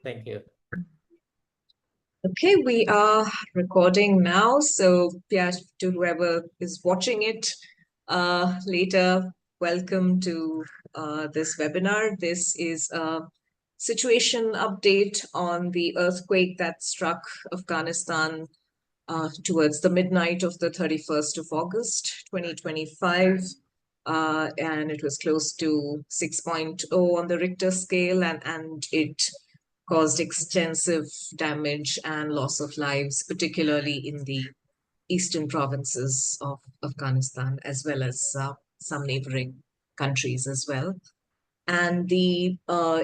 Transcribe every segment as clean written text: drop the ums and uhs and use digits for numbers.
Thank you. Okay, we are recording now. So, yeah, to whoever is watching it later, welcome to this webinar. This is a situation update on the earthquake that struck Afghanistan towards the midnight of the 31st of August, 2025. And it was close to 6.0 on the Richter scale, and it caused extensive damage and loss of lives, particularly in the eastern provinces of Afghanistan, as well as some neighboring countries as well. And the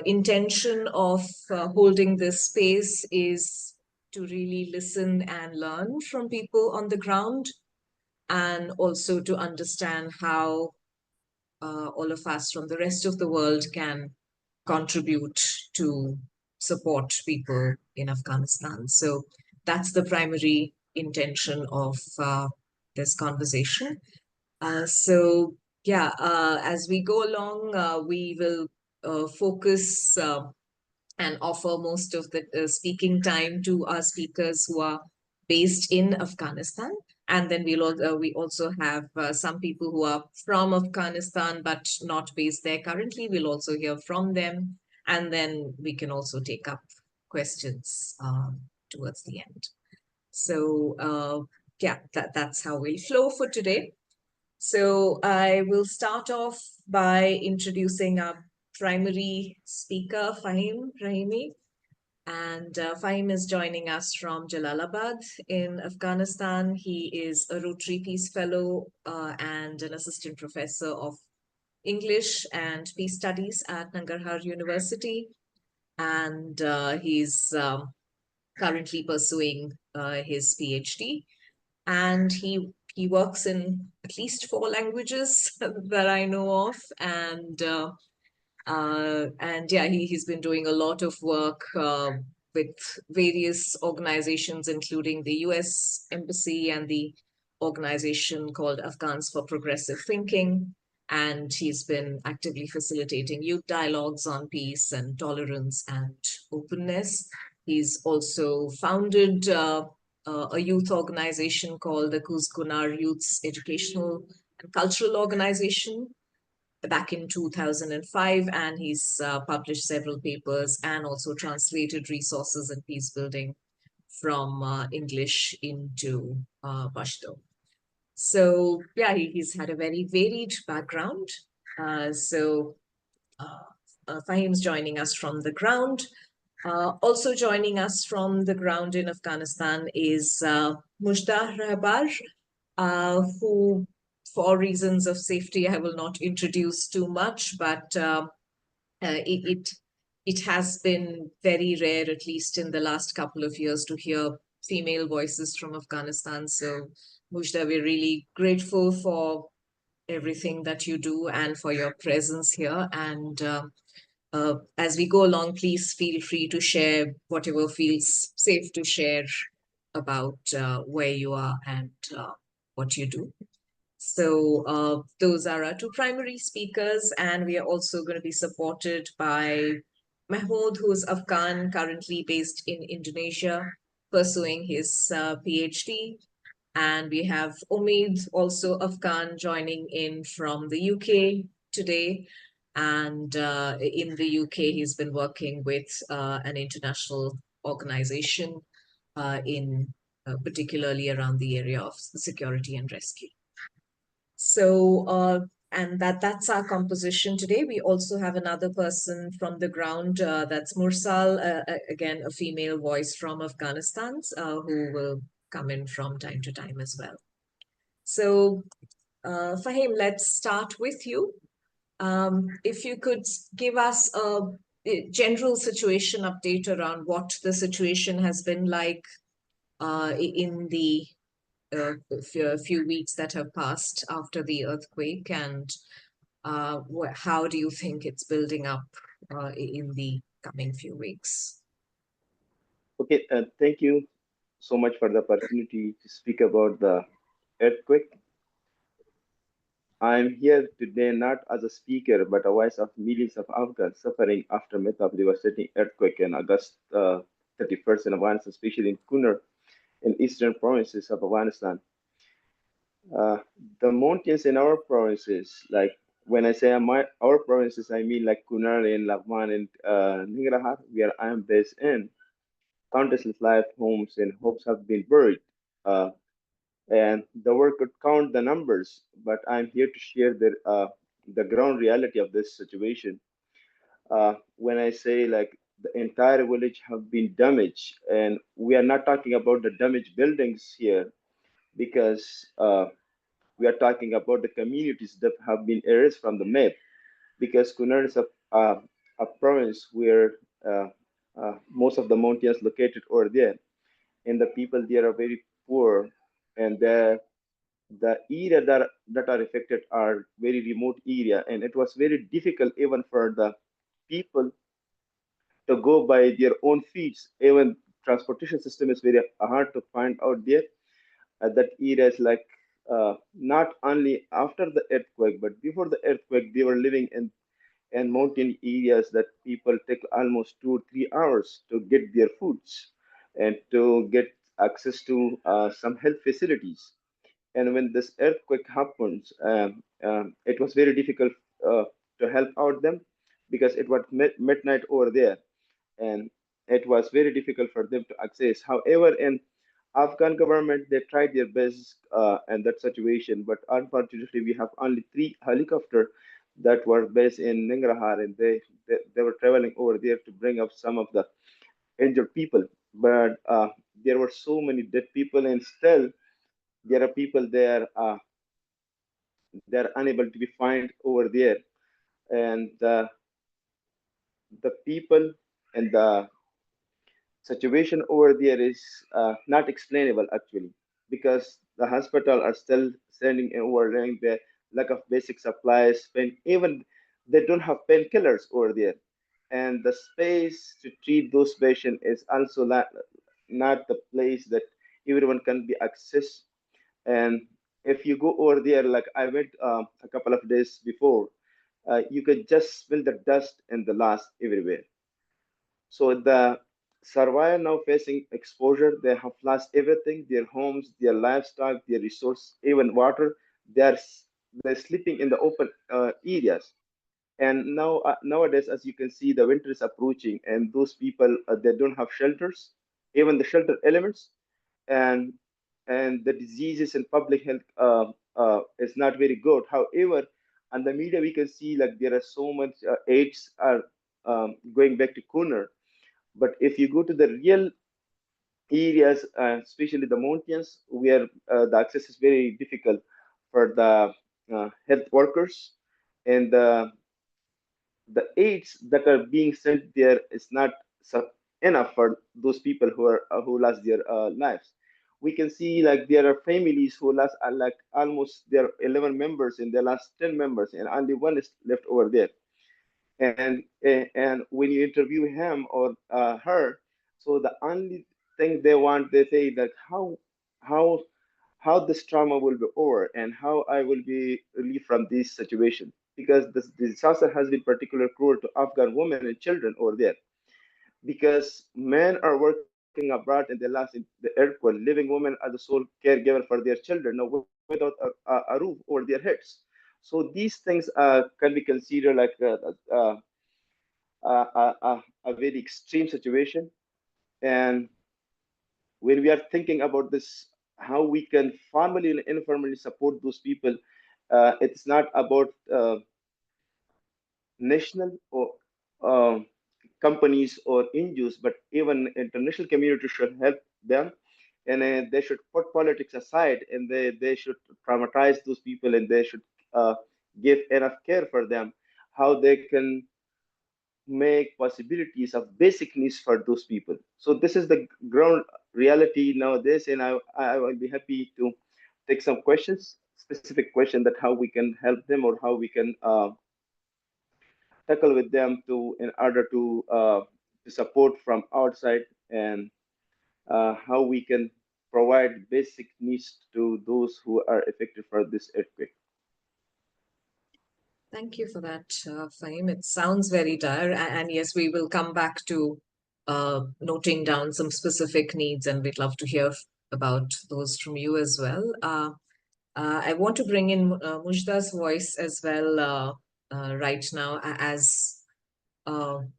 intention of holding this space is to really listen and learn from people on the ground, and also to understand how all of us from the rest of the world can contribute to support people in Afghanistan. So that's the primary intention of this conversation. As we go along, we will focus and offer most of the speaking time to our speakers who are based in Afghanistan. And then we also have some people who are from Afghanistan but not based there currently. We'll also hear from them, and then we can also take up questions towards the end. So that's how we'll flow for today. So I will start off by introducing our primary speaker, Fahim Rahimi. And Fahim is joining us from Jalalabad in Afghanistan. He is a Rotary Peace Fellow and an assistant professor of English and Peace Studies at Nangarhar University. And he's currently pursuing his PhD. And he works in at least 4 languages that I know of. And he's been doing a lot of work with various organizations, including the US Embassy and the organization called Afghans for Progressive Thinking. And he's been actively facilitating youth dialogues on peace and tolerance and openness. He's also founded a youth organization called the Kuzgunar Youth's Educational and Cultural Organization back in 2005, and he's published several papers and also translated resources in peace building from English into Pashto. So yeah, he's had a very varied background. Fahim's joining us from the ground. Also joining us from the ground in Afghanistan is Mujda Rahbar, who, for reasons of safety, I will not introduce too much, but it has been very rare, at least in the last couple of years, to hear female voices from Afghanistan. So, Mujda, we're really grateful for everything that you do and for your presence here. And as we go along, please feel free to share whatever feels safe to share about where you are and what you do. So those are our 2 primary speakers, and we are also going to be supported by Mahmoud, who's Afghan, currently based in Indonesia, pursuing his PhD. And we have Omid, also Afghan, joining in from the UK today. And in the UK, he's been working with an international organization particularly around the area of security and rescue. So, and that's our composition today. We also have another person from the ground, that's Mursal, again, a female voice from Afghanistan, who will come in from time to time as well. So, Fahim, let's start with you. If you could give us a general situation update around what the situation has been like in the few weeks that have passed after the earthquake, and how do you think it's building up in the coming few weeks? Okay, thank you so much for the opportunity to speak about the earthquake. I'm here today not as a speaker, but a voice of millions of Afghans suffering aftermath of devastating earthquake in August 31st in Afghanistan, especially in Kunar in eastern provinces of Afghanistan. Uh, the mountains in our provinces, like when I say our provinces, I mean like Kunar and Laghman and Ningarahar, where I am based in. Countless life, homes, and hopes have been buried. Uh, and the world could count the numbers, but I'm here to share the ground reality of this situation. When I say like the entire village have been damaged, and we are not talking about the damaged buildings here, because we are talking about the communities that have been erased from the map, because Kunar is a province where most of the mountains located over there, and the people there are very poor, and the area that are affected are very remote area, and it was very difficult even for the people to go by their own feet. Even transportation system is very hard to find out there. That area is like not only after the earthquake, but before the earthquake, they were living in mountain areas that people take almost 2 or 3 hours to get their foods and to get access to some health facilities. And when this earthquake happens, it was very difficult uh, to help out them because it was midnight over there, and it was very difficult for them to access. However, in Afghan government, they tried their best in that situation, but unfortunately, we have only 3 helicopters that were based in Ningrahar, and they were traveling over there to bring up some of the injured people. But there were so many dead people, and still there are people there. They're unable to be found over there, and the people and the situation over there is not explainable actually, because the hospital are still standing and overrunning the lack of basic supplies, pain, even they don't have painkillers over there, and the space to treat those patients is also not the place that everyone can be accessed. And if you go over there, like I went a couple of days before, you could just smell the dust and the loss everywhere. So the survivor now facing exposure, they have lost everything, their homes, their livestock, their resource, even water. They're sleeping in the open areas. And now nowadays, as you can see, the winter is approaching, and those people they don't have shelters, even the shelter elements, and the diseases and public health is not very good. However, on the media we can see like there are so much aids are going back to corner, but if you go to the real areas, especially the mountains, where the access is very difficult for the health workers, and the aids that are being sent there is not enough for those people who lost their lives. We can see like there are families who lost like almost their 11 members and their last 10 members, and only one is left over there. And when you interview him or her, so the only thing they want, they say that how how this trauma will be over and how I will be relieved from this situation, because this disaster has been particularly cruel to Afghan women and children over there, because men are working abroad and they lost in the earthquake, leaving women as the sole caregiver for their children, now without a roof over their heads. So these things can be considered like a very extreme situation. And when we are thinking about this, how we can formally and informally support those people, it's not about national or um companies or NGOs, but even international community should help them, and they should put politics aside, and they should traumatize those people, and they should uh, give enough care for them, how they can make possibilities of basic needs for those people. So this is the ground reality nowadays, and I will be happy to take some questions, specific question that how we can help them or how we can tackle with them to in order to support from outside, and how we can provide basic needs to those who are affected for this earthquake. Thank you for that, Fahim. It sounds very dire. And yes, we will come back to noting down some specific needs, and we'd love to hear about those from you as well. I want to bring in Mujda's voice as well right now as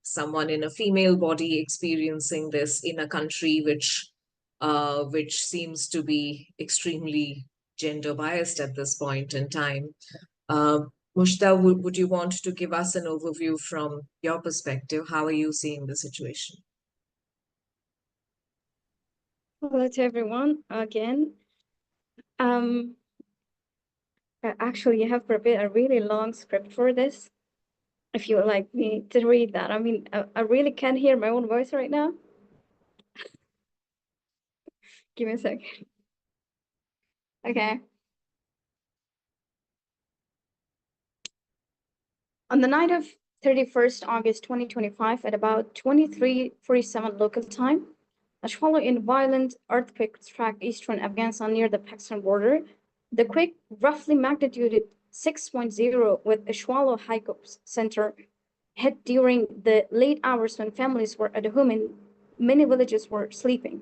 someone in a female body experiencing this in a country which seems to be extremely gender biased at this point in time. Uh, Mushta, would you want to give us an overview from your perspective? How are you seeing the situation? Hello to everyone again. Actually, you have prepared a really long script for this. If you would like me to read that, I mean, I really can't hear my own voice right now. Give me a second. Okay. On the night of 31st August 2025, at about 23:47 local time, a swallow in violent earthquake struck eastern Afghanistan near the Pakistan border. The quake, roughly magnitude 6.0 with a swallow center, hit during the late hours when families were at home and many villages were sleeping.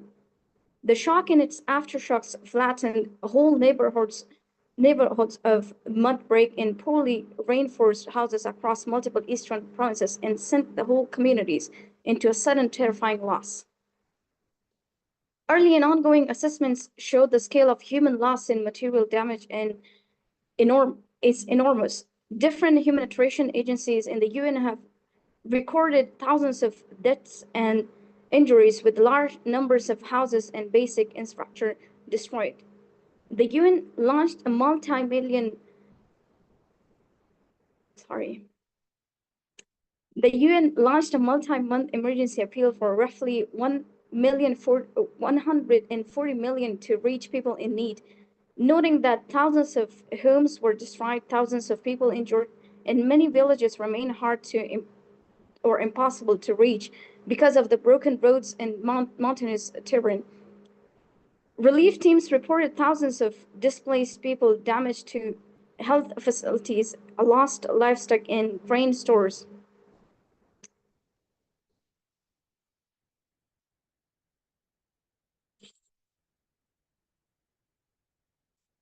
The shock and its aftershocks flattened whole neighborhoods of mud brick and poorly reinforced houses across multiple eastern provinces and sent the whole communities into a sudden terrifying loss. Early and ongoing assessments showed the scale of human loss and material damage is enormous. Different humanitarian agencies in the UN have recorded thousands of deaths and injuries with large numbers of houses and basic infrastructure destroyed. The UN launched a multi-month emergency appeal for roughly 140 million to reach people in need, noting that thousands of homes were destroyed, thousands of people injured, and many villages remain hard to or impossible to reach because of the broken roads and mountainous terrain. Relief teams reported thousands of displaced people, damage to health facilities, lost livestock, and grain stores.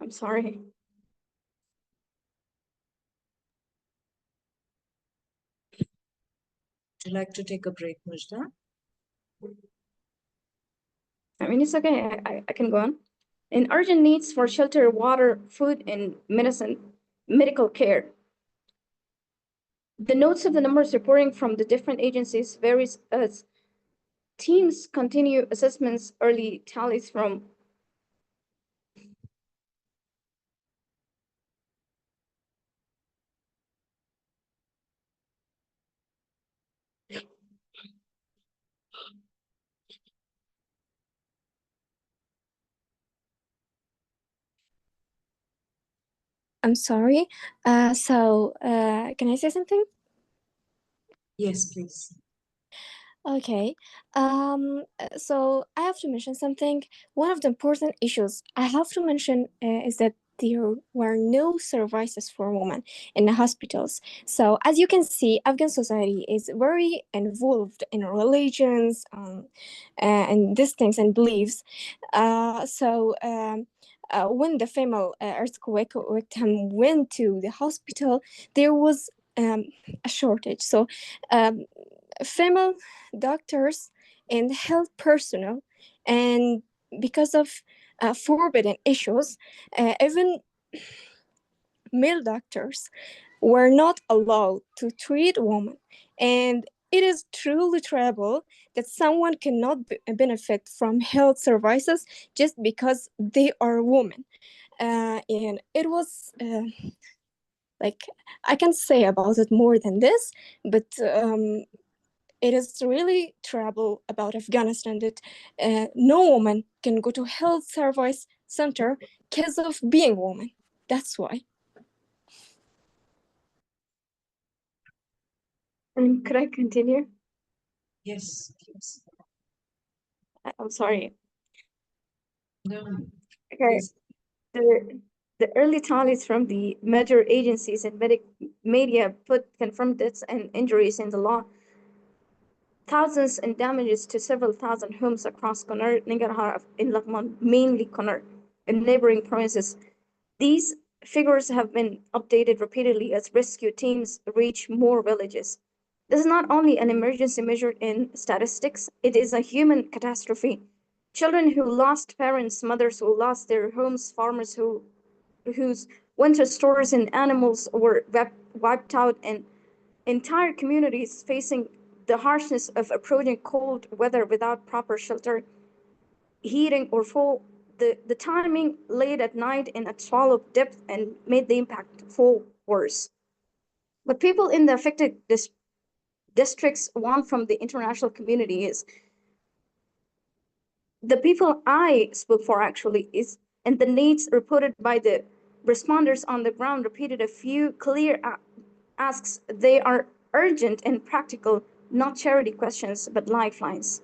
I'm sorry. Would you like to take a break, Mujda? I mean, it's okay. I can go on. And urgent needs for shelter, water, food, and medical care. The notes of the numbers reporting from the different agencies varies as teams continue assessments, early tallies from I'm sorry. Can I say something? Yes, please. Okay. So I have to mention something. One of the important issues I have to mention is that there were no services for women in the hospitals. So as you can see, Afghan society is very involved in religions and these things and beliefs. When the female earthquake victim went to the hospital, there was a shortage. So female doctors and health personnel, and because of forbidden issues, even male doctors were not allowed to treat women. And it is truly terrible that someone cannot benefit from health services just because they are women. And it was like, I can't say about it more than this, but it is really terrible about Afghanistan that no woman can go to health service center because of being woman. That's why. Could I continue? Yes, please. I'm sorry. No, Okay. please. The The early tallies from the major agencies and media confirmed deaths and injuries in the law, thousands and damages to several thousand homes across Kunar, Nangarhar, in Lakman, mainly Kunar, and neighboring provinces. These figures have been updated repeatedly as rescue teams reach more villages. This is not only an emergency measured in statistics, it is a human catastrophe. Children who lost parents, mothers who lost their homes, farmers whose winter stores and animals were wiped out, and entire communities facing the harshness of approaching cold weather without proper shelter, heating, or full. The timing late at night in a swallow depth and made the impact fall worse. What people in the affected districts want from the international community is the people I spoke for actually is, and the needs reported by the responders on the ground repeated a few clear asks. They are urgent and practical, not charity questions, but lifelines,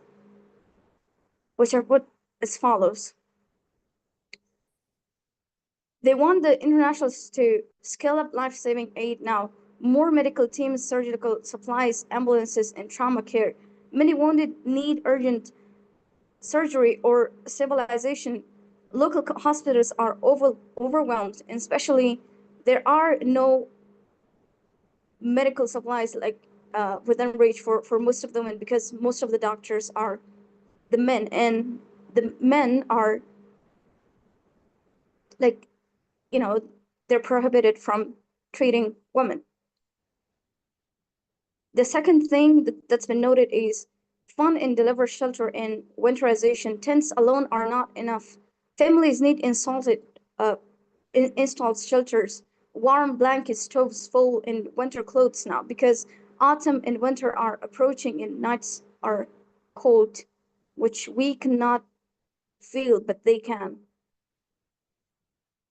which are put as follows. They want the internationals to scale up life-saving aid now, more medical teams, surgical supplies, ambulances, and trauma care. Many wounded need urgent surgery or stabilization. Local hospitals are overwhelmed, and especially there are no medical supplies like within reach for most of them, and because most of the doctors are the men, and the men are like, you know, they're prohibited from treating women. The second thing that's been noted is fund and deliver shelter and winterization. Tents alone are not enough. Families need installed shelters, warm blankets, stoves full, and winter clothes now, because autumn and winter are approaching and nights are cold, which we cannot feel, but they can.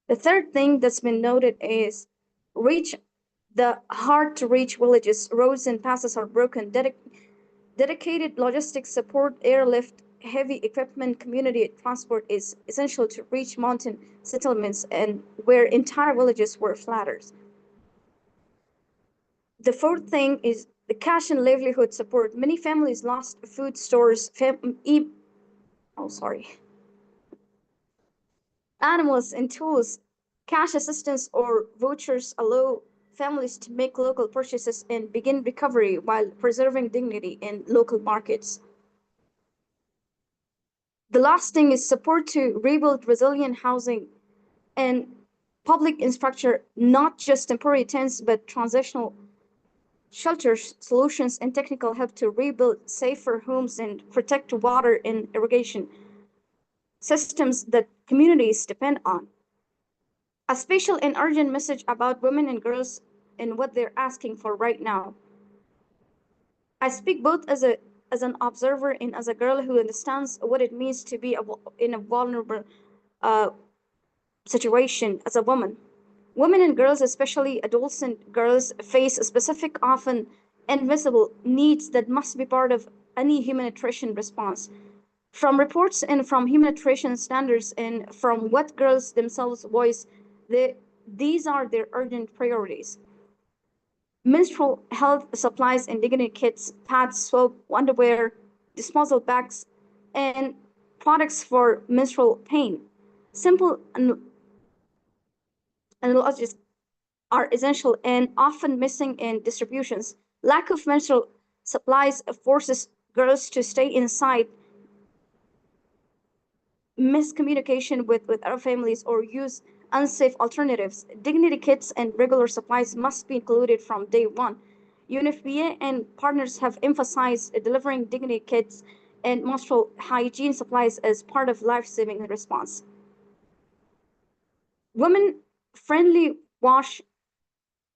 The third thing that's been noted is reach the hard to reach villages. Roads and passes are broken. Dedicated logistics support, airlift, heavy equipment, community transport is essential to reach mountain settlements and where entire villages were flatters. The fourth thing is the cash and livelihood support. Many families lost food stores, animals and tools. Cash assistance or vouchers allow families to make local purchases and begin recovery while preserving dignity in local markets. The last thing is support to rebuild resilient housing and public infrastructure, not just temporary tents, but transitional shelters, solutions, and technical help to rebuild safer homes and protect water and irrigation systems that communities depend on. A special and urgent message about women and girls and what they're asking for right now. I speak both as an observer and as a girl who understands what it means to be in a vulnerable uh, situation as a woman. Women and girls, especially adolescent girls, face specific, often invisible needs that must be part of any humanitarian response. From reports and from humanitarian standards and from what girls themselves voice, these are their urgent priorities. Menstrual health supplies and dignity kits, pads, soap, underwear, disposable bags, and products for menstrual pain. Simple analogies are essential and often missing in distributions. Lack of menstrual supplies forces girls to stay inside, miscommunication with other families, or use unsafe alternatives. Dignity kits and regular supplies must be included from day one. UNFPA and partners have emphasized delivering dignity kits and menstrual hygiene supplies as part of life-saving response. Women-friendly wash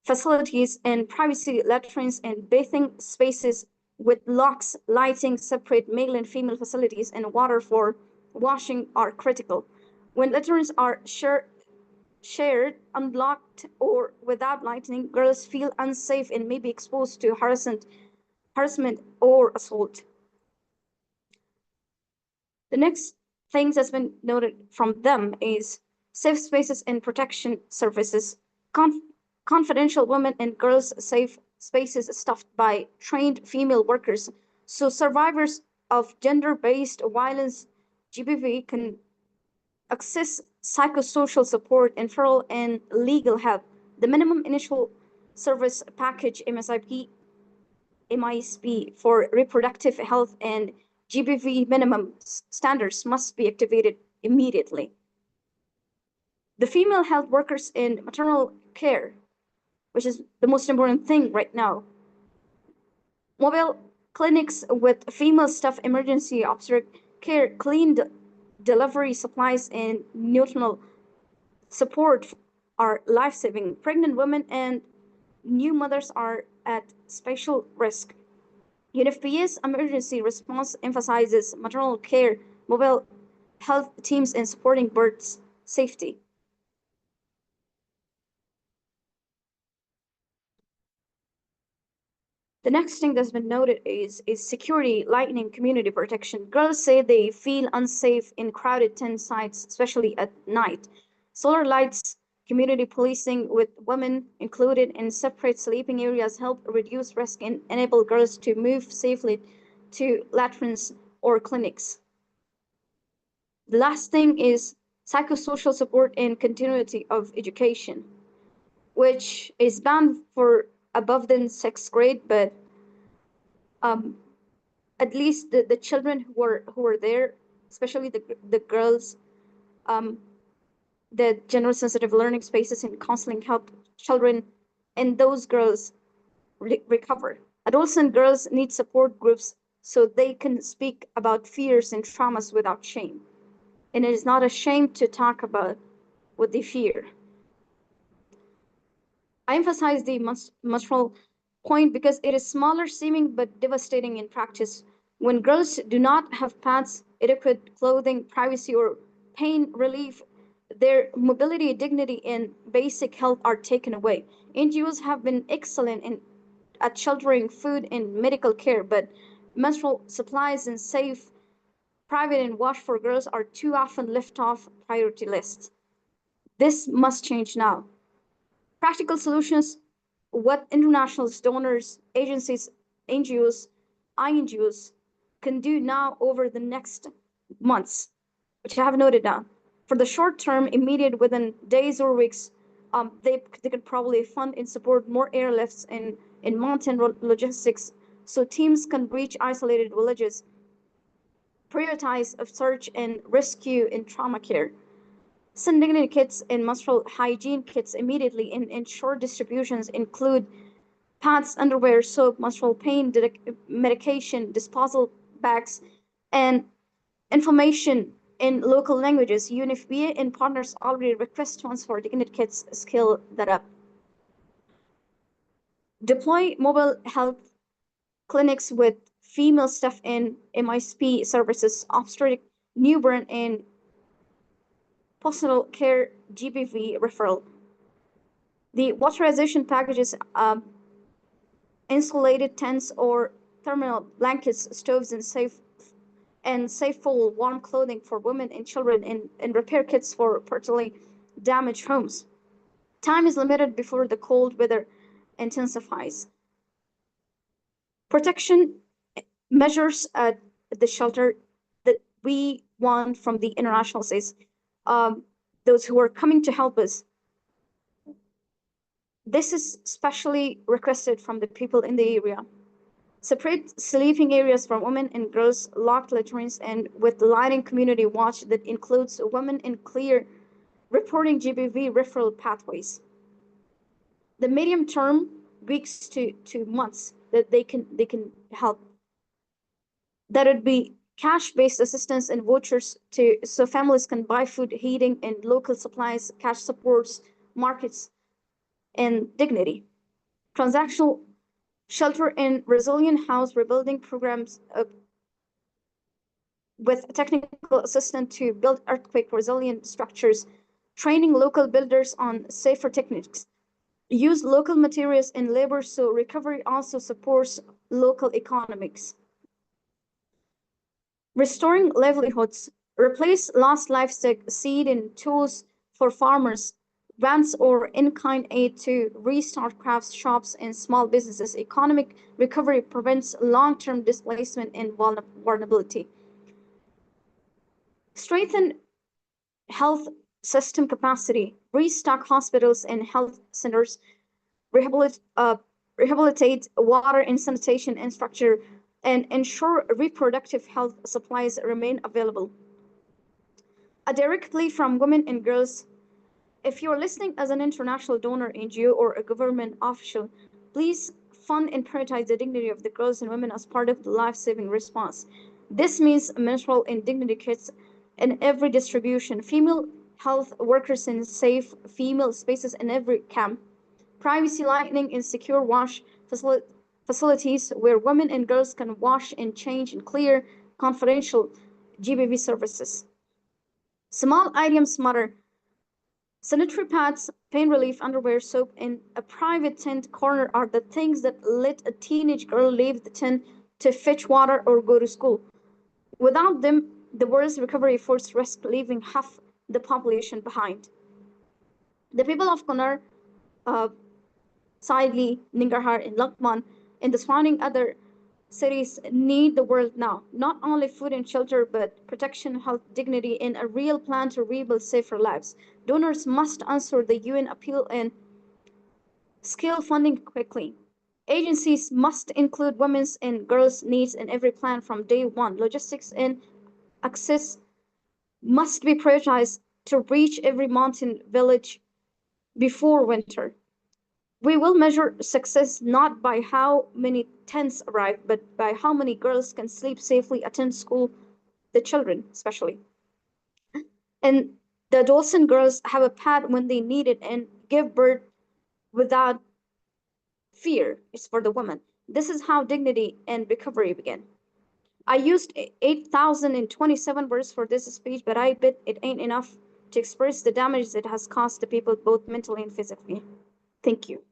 facilities and privacy latrines and bathing spaces with locks, lighting, separate male and female facilities, and water for washing are critical. When latrines are shared, unlocked, or without lighting, girls feel unsafe and may be exposed to harassment or assault. The next thing that's been noted from them is safe spaces and protection services, confidential women and girls safe spaces staffed by trained female workers. So survivors of gender-based violence, GBV, can access psychosocial support, referral, and legal help. The minimum initial service package MISP for reproductive health and GBV minimum standards must be activated immediately. The female health workers in maternal care, which is the most important thing right now. Mobile clinics with female staff, emergency obstetric care, clean delivery supplies, and neonatal support are life-saving. Pregnant women and new mothers are at special risk. UNFPA's emergency response emphasizes maternal care, mobile health teams, and supporting birth safety. The next thing that's been noted is security, lightning, community protection. Girls say they feel unsafe in crowded tent sites, especially at night. Solar lights, community policing with women included in separate sleeping areas help reduce risk and enable girls to move safely to latrines or clinics. The last thing is psychosocial support and continuity of education, which is banned for above than sixth grade, but at least the children who were there, especially the girls, the general sensitive learning spaces and counseling help children and those girls recover. Adolescent girls need support groups so they can speak about fears and traumas without shame. And it is not a shame to talk about what they fear. I emphasize the menstrual point because it is smaller seeming but devastating in practice. When girls do not have pads, adequate clothing, privacy, or pain relief, their mobility, dignity, and basic health are taken away. NGOs have been excellent at sheltering, food, and medical care, but menstrual supplies and safe, private, and wash for girls are too often left off priority lists. This must change now. Practical solutions, what international donors, agencies, NGOs, INGOs can do now over the next months, which I have noted down. For the short term, immediate within days or weeks, they could probably fund and support more airlifts in mountain logistics so teams can reach isolated villages, prioritize of search and rescue in trauma care, send dignity kits and menstrual hygiene kits immediately and ensure distributions include pads, underwear, soap, menstrual pain medication, disposal bags, and information in local languages. UNFPA and partners already request funds for dignity kits, scale that up. Deploy mobile health clinics with female staff in MISP services, obstetric, newborn, and postnatal care GBV referral. The waterization packages, insulated tents or thermal blankets, stoves, and safe full warm clothing for women and children, and repair kits for partially damaged homes. Time is limited before the cold weather intensifies. Protection measures at the shelter that we want from the international states, those who are coming to help us. This is specially requested from the people in the area. Separate sleeping areas for women and girls, locked latrines, and with lighting community watch that includes women in clear reporting GBV referral pathways. The medium term, weeks to months, that they can help. That would be cash-based assistance and vouchers so families can buy food, heating, and local supplies, cash supports, markets, and dignity. Transactional shelter and resilient house rebuilding programs with technical assistance to build earthquake resilient structures, training local builders on safer techniques, use local materials and labor so recovery also supports local economics. Restoring livelihoods, replace lost livestock, seed, and tools for farmers, grants or in-kind aid to restart crafts shops and small businesses. Economic recovery prevents long-term displacement and vulnerability. Strengthen health system capacity, restock hospitals and health centers, rehabilitate water and sanitation infrastructure, and ensure reproductive health supplies remain available. A direct plea from women and girls: if you're listening as an international donor, NGO, or a government official, please fund and prioritize the dignity of the girls and women as part of the life-saving response. This means menstrual and dignity kits in every distribution, female health workers in safe female spaces in every camp, privacy lighting and secure wash facilities where women and girls can wash and change in clear, confidential GBV services. Small items matter. Sanitary pads, pain relief, underwear, soap, and a private tent corner are the things that let a teenage girl leave the tent to fetch water or go to school. Without them, the world's recovery efforts risk leaving half the population behind. The people of Kunar, Saidli, Ningarhar, and Lakman, and the surrounding other cities need the world now. Not only food and shelter, but protection, health, dignity, and a real plan to rebuild safer lives. Donors must answer the UN appeal and scale funding quickly. Agencies must include women's and girls' needs in every plan from day one. Logistics and access must be prioritized to reach every mountain village before winter. We will measure success not by how many tents arrive, but by how many girls can sleep safely, attend school, the children especially. And the adolescent girls have a pad when they need it and give birth without fear. It's for the women. This is how dignity and recovery begin. I used 8,027 words for this speech, but I bet it ain't enough to express the damage it has caused to people both mentally and physically. Thank you.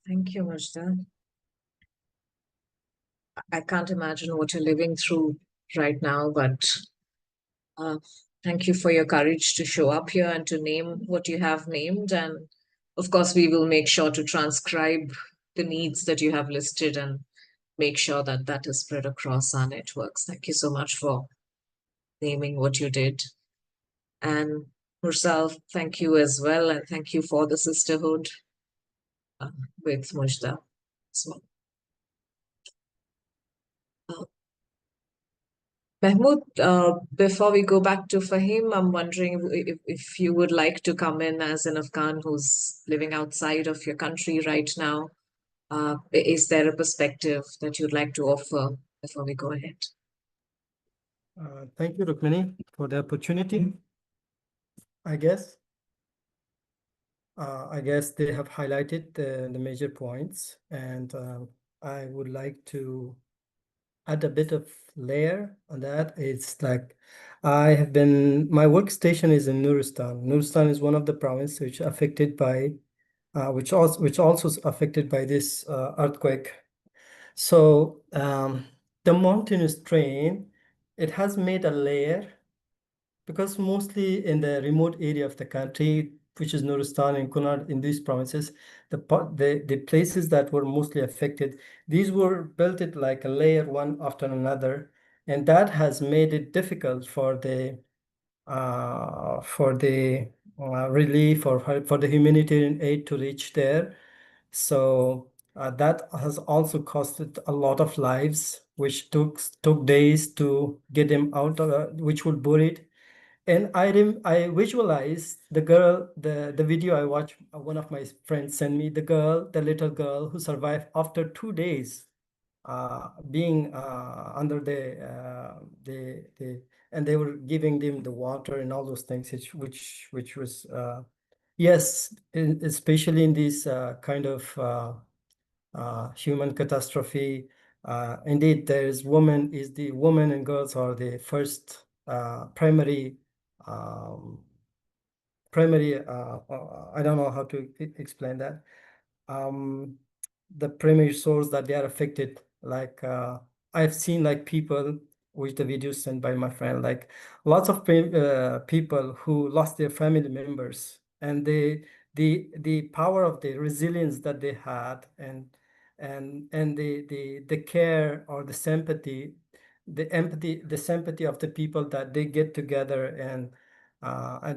Thank you, Majda. I can't imagine what you're living through right now, but thank you for your courage to show up here and to name what you have named. And of course, we will make sure to transcribe the needs that you have listed and make sure that that is spread across our networks. Thank you so much for naming what you did. And Mursal, thank you as well. And thank you for the sisterhood with Mujda as well. Mahmood, before we go back to Fahim, I'm wondering if you would like to come in as an Afghan who's living outside of your country right now. Is there a perspective that you'd like to offer before we go ahead? Thank you, Rukmini, for the opportunity. I guess they have highlighted the major points, and I would like to add a bit of layer on that. It's like my workstation is in Nuristan. Nuristan is one of the provinces which affected by which also is affected by this earthquake. So the mountainous terrain, it has made a layer, because mostly in the remote area of the country, which is Nuristan and Kunar, in these provinces, the places that were mostly affected, these were built it like a layer one after another, and that has made it difficult for the relief or for the humanitarian aid to reach there. So that has also costed a lot of lives, which took days to get them out, which were buried. And I visualized the girl, the video I watched, one of my friends sent me, the little girl who survived after 2 days being under and they were giving them the water and all those things, which was yes, especially in this kind of human catastrophe. Indeed, the women and girls are the first primary I don't know how to explain that. The primary source that they are affected. Like I've seen like people which the video sent by my friend, like lots of people who lost their family members, and the power of the resilience that they had, and the care or the sympathy, the empathy, the sympathy of the people that they get together and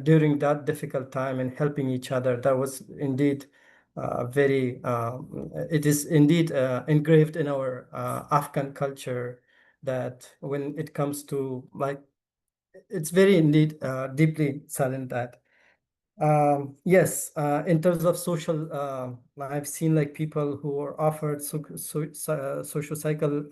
during that difficult time and helping each other. That was indeed very, it is indeed engraved in our Afghan culture, that when it comes to, like, it's very indeed deeply silent that. Yes, in terms of social, I've seen like people who are offered social cycle,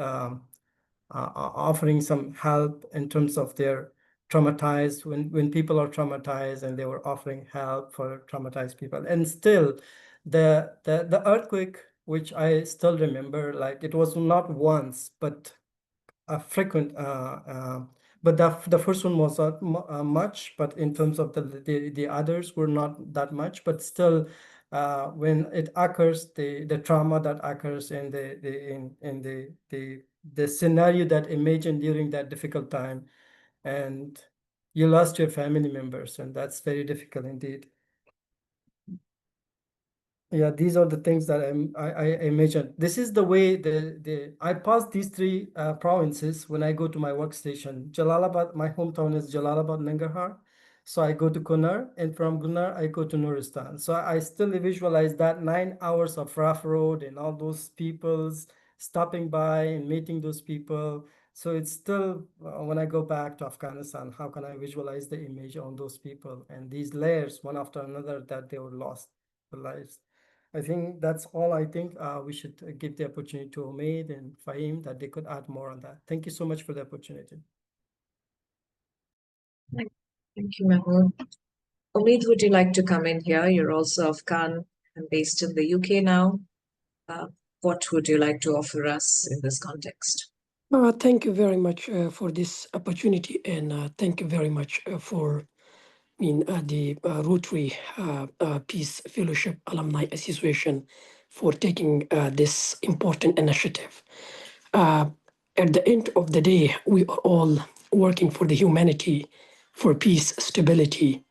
offering some help in terms of their traumatized, when people are traumatized, and they were offering help for traumatized people. And still the earthquake, which I still remember, like it was not once but a frequent, but the first one was not much, but in terms of the others were not that much, but still when it occurs, the trauma that occurs in the scenario that imagined during that difficult time, and you lost your family members, and that's very difficult indeed. Yeah, these are the things that I imagine. This is the way I pass these three provinces when I go to my workstation. Jalalabad, my hometown is Jalalabad, Nangarhar. So I go to Kunar, and from Kunar I go to Nuristan. So I still visualize that 9 hours of rough road and all those peoples stopping by and meeting those people. So it's still, when I go back to Afghanistan, how can I visualize the image on those people and these layers, one after another, that they were lost their lives. I think that's all. I think we should give the opportunity to Omid and Fahim that they could add more on that. Thank you so much for the opportunity. Thank you, Mahmood. Omid, would you like to come in here? You're also Afghan and based in the UK now. What would you like to offer us in this context? Thank you very much for this opportunity, and thank you very much for the Rotary Peace Fellowship Alumni Association for taking this important initiative. At the end of the day, we are all working for the humanity, for peace, stability.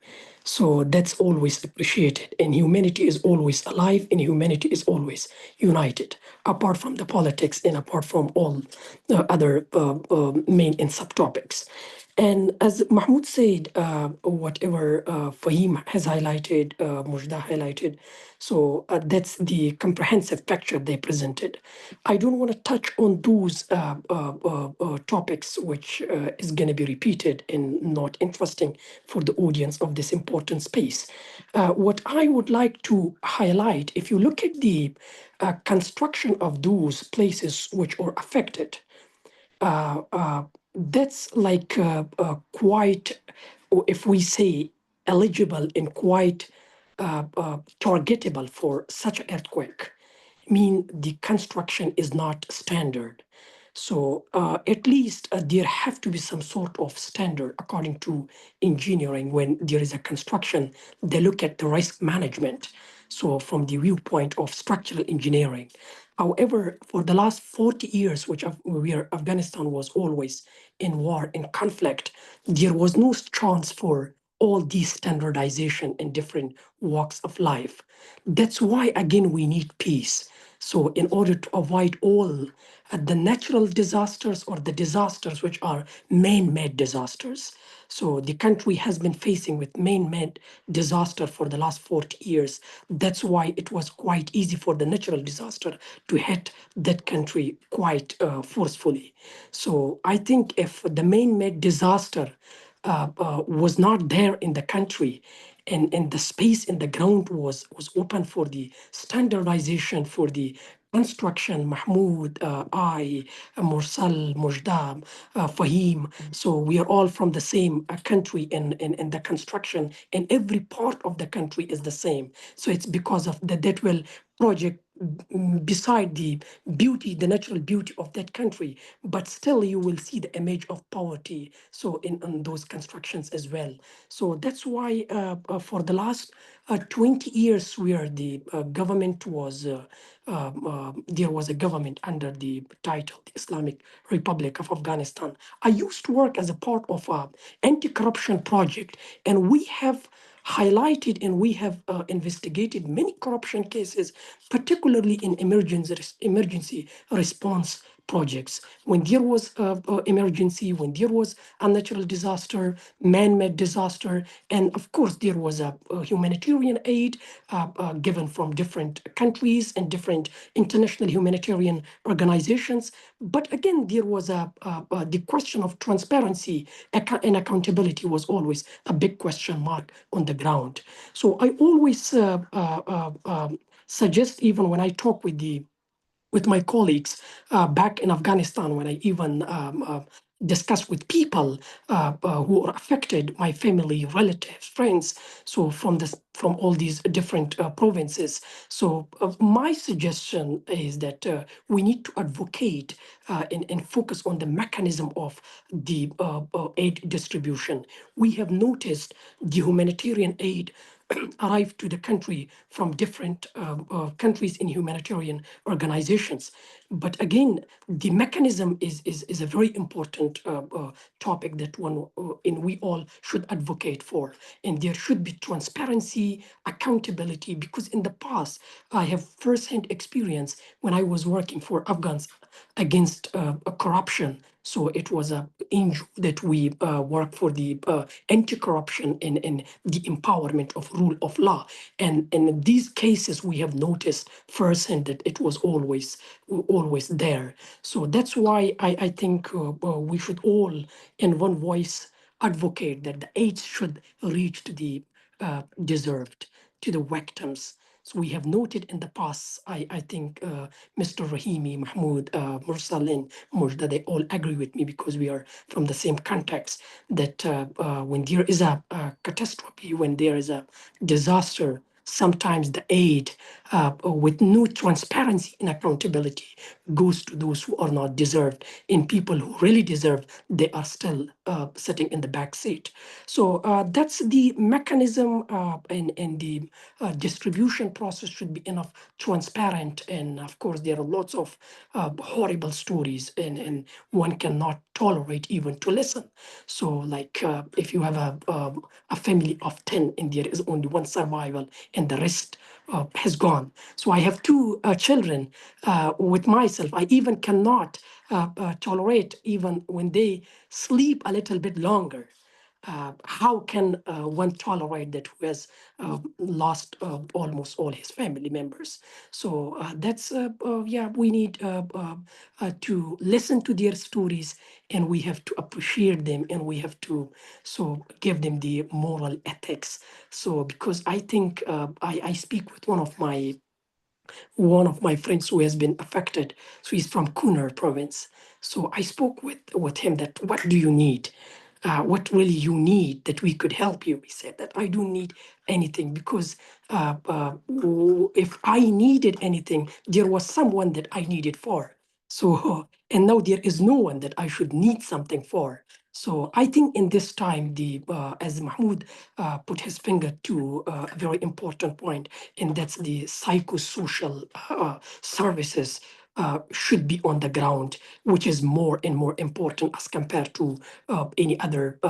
So that's always appreciated. And humanity is always alive, and humanity is always united, apart from the politics and apart from all the other main and subtopics. And as Mahmoud said, whatever Fahim has highlighted, Mujda highlighted, so that's the comprehensive picture they presented. I don't want to touch on those topics which is going to be repeated and not interesting for the audience of this important space. What I would like to highlight, if you look at the construction of those places which are affected, that's like quite, or if we say eligible and quite targetable for such an earthquake. Mean the construction is not standard. So at least there have to be some sort of standard according to engineering. When there is a construction, they look at the risk management. So from the viewpoint of structural engineering. However, for the last 40 years, where Afghanistan was always in war, in conflict, there was no chance for all these standardization in different walks of life. That's why, again, we need peace. So in order to avoid all the natural disasters or the disasters which are man-made disasters. So the country has been facing with man-made disaster for the last 40 years. That's why it was quite easy for the natural disaster to hit that country quite forcefully. So I think if the man-made disaster was not there in the country, and the space in the ground was open for the standardization, for the construction, Mahmoud, I, Mursal, Mujdab, Fahim. So we are all from the same country in the construction, and every part of the country is the same. So it's because of that will project beside the beauty, the natural beauty of that country, but still you will see the image of poverty. So in those constructions as well. So that's why for the last 20 years, where the government was, there was a government under the title, the Islamic Republic of Afghanistan. I used to work as a part of a anti-corruption project, and we have highlighted and we have investigated many corruption cases, particularly in emergency response projects. When there was emergency, when there was a natural disaster, man-made disaster, and of course there was a humanitarian aid given from different countries and different international humanitarian organizations. But again, there was the question of transparency and accountability was always a big question mark on the ground. So I always suggest, even when I talk with my colleagues back in Afghanistan, when I even discuss with people who are affected, my family, relatives, friends, so from all these different provinces. So my suggestion is that we need to advocate and focus on the mechanism of the aid distribution. We have noticed the humanitarian aid arrived to the country from different countries in humanitarian organizations. But again, the mechanism is a very important topic that we all should advocate for. And there should be transparency, accountability, because in the past, I have firsthand experience when I was working for Afghans against corruption. So it was a NGO that we work for the anti-corruption and the empowerment of rule of law. And in these cases, we have noticed firsthand that it was always there. So that's why I think we should all, in one voice, advocate that the aid should reach to the deserved, to the victims. So we have noted in the past, I think Mr. Rahimi, Mahmoud, Mursal, and Mujda, they all agree with me because we are from the same context, that when there is a catastrophe, when there is a disaster, sometimes the aid with no transparency and accountability goes to those who are not deserved, and people who really deserve, they are still sitting in the back seat. So that's the mechanism, and the distribution process should be enough transparent. And of course, there are lots of horrible stories, and one cannot tolerate even to listen. So like if you have a family of 10 and there is only one survival and the rest has gone. So I have two children with myself. I even cannot tolerate even when they sleep a little bit longer. How can one tolerate that who has lost almost all his family members? So that's, yeah, we need to listen to their stories, and we have to appreciate them, and we have to give them the moral ethics. So because I think I speak with one of my friends who has been affected. So he's from Kunar province. So I spoke with him that, what do you need? What really you need that we could help you? He said that I don't need anything, because if I needed anything, there was someone that I needed for. So, and now there is no one that I should need something for. So I think in this time, as Mahmoud put his finger to a very important point, and that's the psychosocial services should be on the ground, which is more and more important as compared to any other,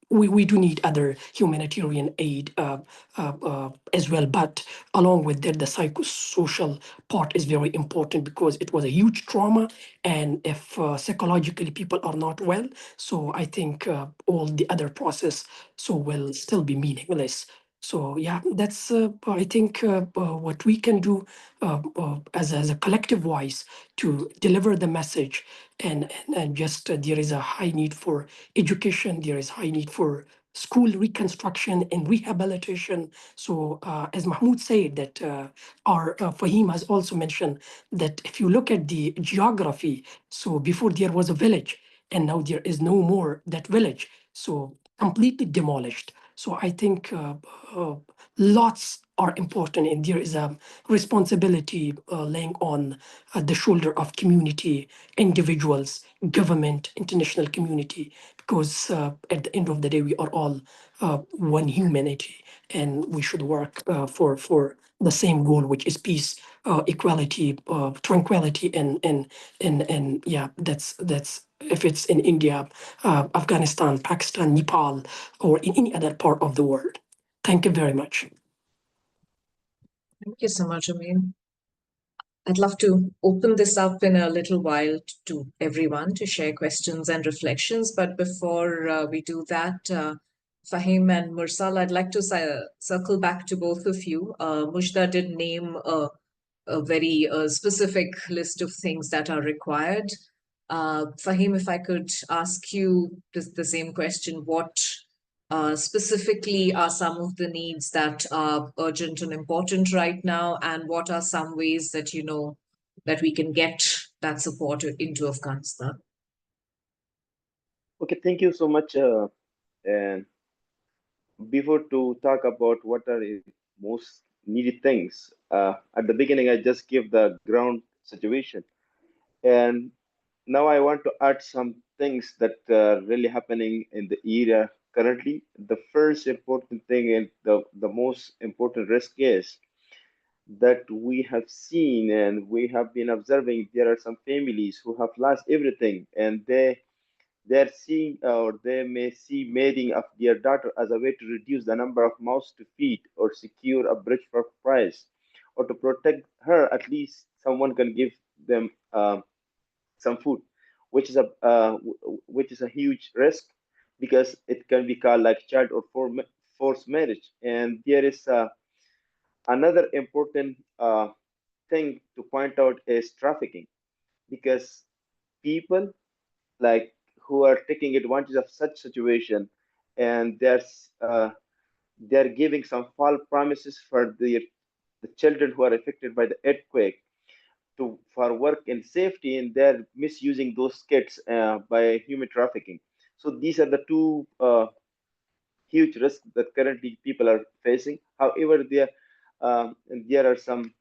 we do need other humanitarian aid as well. But along with that, the psychosocial part is very important, because it was a huge trauma. And if psychologically people are not well, so I think all the other process will still be meaningless. So yeah, that's I think what we can do as a collective voice to deliver the message, and just there is a high need for education, there is high need for school reconstruction and rehabilitation. So as Mahmoud said, that our Fahim has also mentioned that if you look at the geography, so before there was a village, and now there is no more that village, so completely demolished. So I think lots are important, and there is a responsibility laying on the shoulder of community, individuals, government, international community, because at the end of the day, we are all one humanity, and we should work for the same goal, which is peace, equality, tranquility, and yeah, that's if it's in India, Afghanistan, Pakistan, Nepal, or in any other part of the world. Thank you very much. Thank you so much, Amin. I'd love to open this up in a little while to everyone to share questions and reflections. But before we do that, Fahim and Mursal, I'd like to circle back to both of you. Mujda did name a very specific list of things that are required. Fahim, if I could ask you the same question, what specifically are some of the needs that are urgent and important right now, and what are some ways that you know that we can get that support into Afghanistan? Okay, thank you so much. And before to talk about what are the most needed things, at the beginning I just give the ground situation, and now I want to add some things that are really happening in the area currently. The first important thing and the most important risk is that we have seen and we have been observing there are some families who have lost everything, and they're seeing or they may see mating of their daughter as a way to reduce the number of mouths to feed or secure a bridge for price, or to protect her at least someone can give them some food, which is which is a huge risk because it can be called like child or forced marriage. And there is another important thing to point out is trafficking, because people like who are taking advantage of such situation, and they're giving some false promises for the children who are affected by the earthquake to for work and safety, and they're misusing those kids by human trafficking. So these are the two huge risks that currently people are facing. However, there are some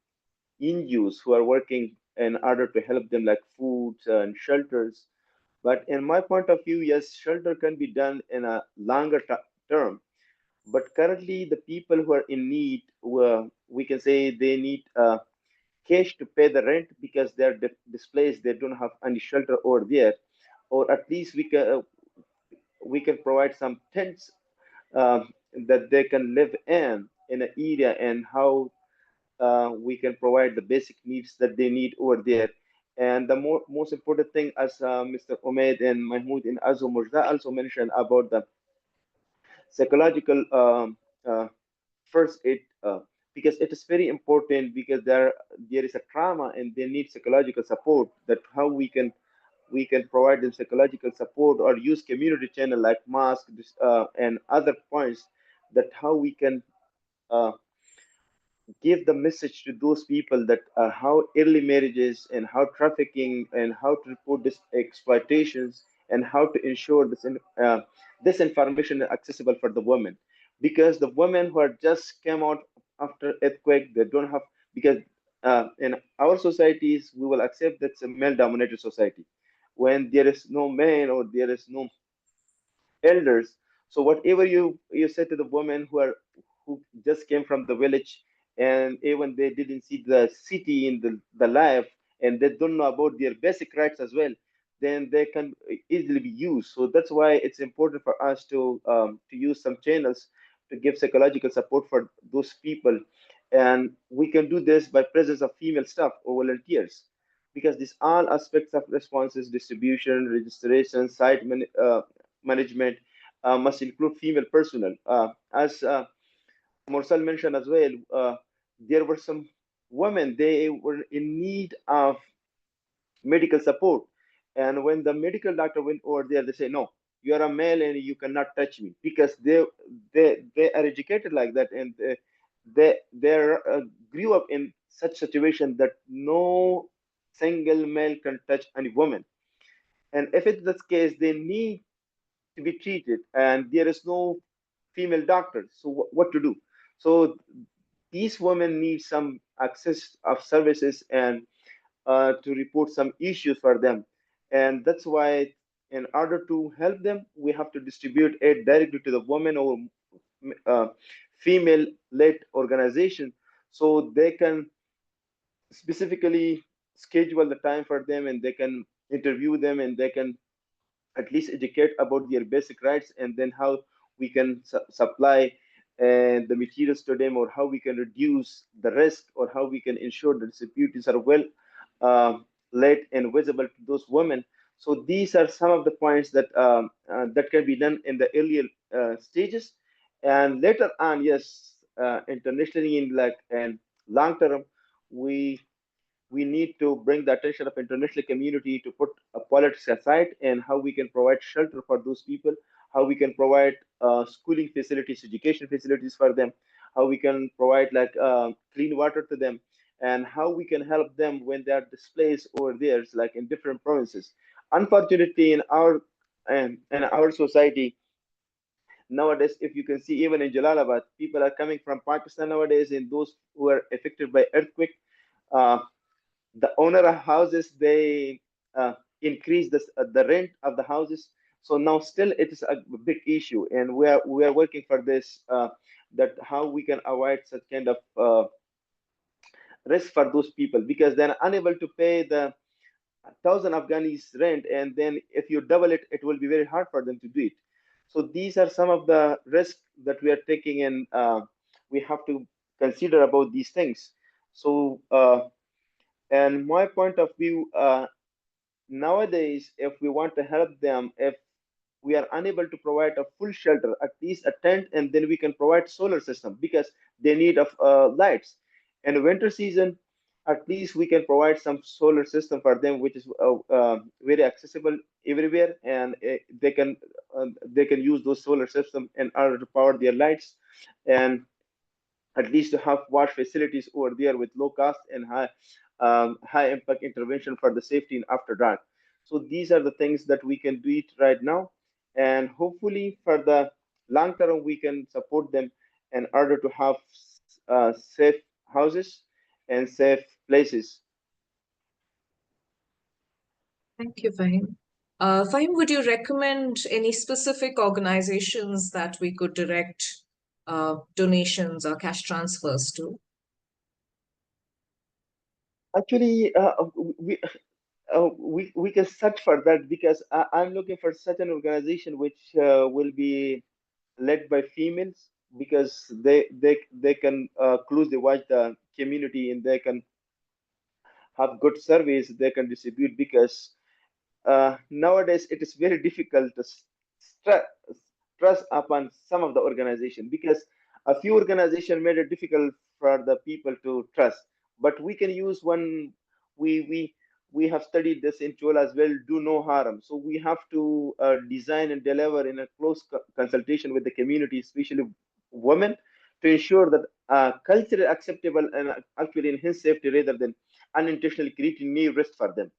NGOs who are working in order to help them, like food and shelters. But in my point of view, yes, shelter can be done in a longer term. But currently, the people who are in need, we can say they need cash to pay the rent because they're displaced. They don't have any shelter over there, or at least we can provide some tents that they can live in an area, and how we can provide the basic needs that they need over there. And the most important thing, as Mr. Omed and Mahmoud and Azu Mujda also mentioned about the psychological first aid, because it is very important, because there is a trauma and they need psychological support. That how we can provide them psychological support, or use community channel like mosque and other points, that how we can uh, give the message to those people that how early marriages and how trafficking and how to report this exploitations, and how to ensure this information is accessible for the women, because the women who are just came out after earthquake, they don't have, because in our societies we will accept that it's a male dominated society. When there is no man or there is no elders, so whatever you say to the women who just came from the village, and even they didn't see the city in the life, and they don't know about their basic rights as well, then they can easily be used. So that's why it's important for us to use some channels to give psychological support for those people. And we can do this by presence of female staff or volunteers, because these all aspects of responses, distribution, registration, management must include female personnel. As Morsal mentioned as well, there were some women, they were in need of medical support. And when the medical doctor went over there, they say, no, you are a male and you cannot touch me, because they are educated like that, and they grew up in such situation that no single male can touch any woman. And if it's the case, they need to be treated, and there is no female doctors. So what to do? So these women need some access of services and to report some issues for them. And that's why, in order to help them, we have to distribute it directly to the women or uh, female-led organization, so they can specifically schedule the time for them, and they can interview them, and they can at least educate about their basic rights, and then how we can supply the materials to them, or how we can reduce the risk, or how we can ensure that disputes are well uh, led and visible to those women. So these are some of the points that that can be done in the earlier stages, and later on, yes, internationally in like and long term, we we need to bring the attention of international community to put politics aside, and how we can provide shelter for those people, how we can provide schooling facilities, education facilities for them, how we can provide like clean water to them, and how we can help them when they are displaced over there, like in different provinces. Unfortunately, in our society nowadays, if you can see, even in Jalalabad, people are coming from Pakistan nowadays, and those who are affected by earthquake. Uh, the owner of houses, they increase the rent of the houses. So now still it is a big issue, and we are working for this, that how we can avoid such kind of risk for those people, because they're unable to pay the 1,000 Afghanis rent, and then if you double it, it will be very hard for them to do it. So these are some of the risks that we are taking, and we have to consider about these things. So and my point of view, nowadays, if we want to help them, if we are unable to provide a full shelter, at least a tent, and then we can provide solar system, because they need of lights. In winter season, at least we can provide some solar system for them, which is very accessible everywhere, and they can use those solar system in order to power their lights, and at least to have wash facilities over there with low cost and high impact intervention for the safety in after dark. So these are the things that we can do it right now, and hopefully for the long term we can support them in order to have safe houses and safe places. Thank you, Fahim. Fahim, would you recommend any specific organizations that we could direct donations or cash transfers to? Actually, we can search for that, because I'm looking for such an organization which will be led by females, because they can closely watch the community, and they can have good surveys they can distribute, because nowadays it is very difficult to trust upon some of the organization, because a few organization made it difficult for the people to trust. But we can use one. We we we have studied this in Chola as well, do no harm. So we have to design and deliver in a close consultation with the community, especially women, to ensure that culturally acceptable and actually enhance safety, rather than unintentionally creating new risk for them.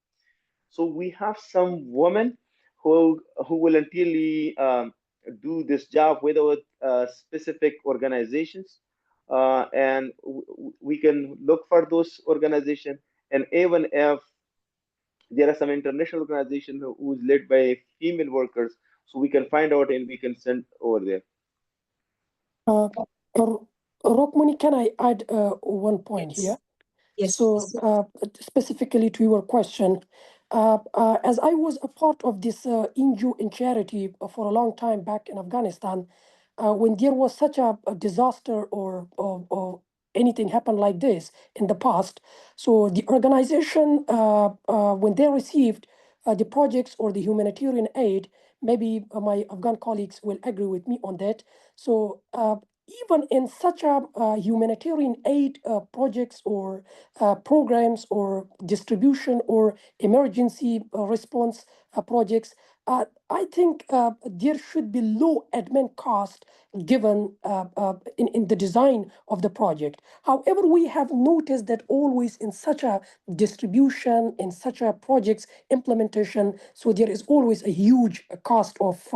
So we have some women who voluntarily do this job without specific organizations, and we can look for those organizations. And even if there are some international organization who is led by female workers, so we can find out and we can send over there. Uh, Rokmani, can I add one point here? Yes. So specifically to your question, as I was a part of this NGO in charity for a long time back in Afghanistan, when there was such a disaster or anything happened like this in the past, so the organization, when they received the projects or the humanitarian aid, maybe my Afghan colleagues will agree with me on that. So even in such a humanitarian aid projects or programs or distribution or emergency response projects. I think there should be low admin cost given in the design of the project. However, we have noticed that always in such a distribution, in such a project's implementation, so there is always a huge cost of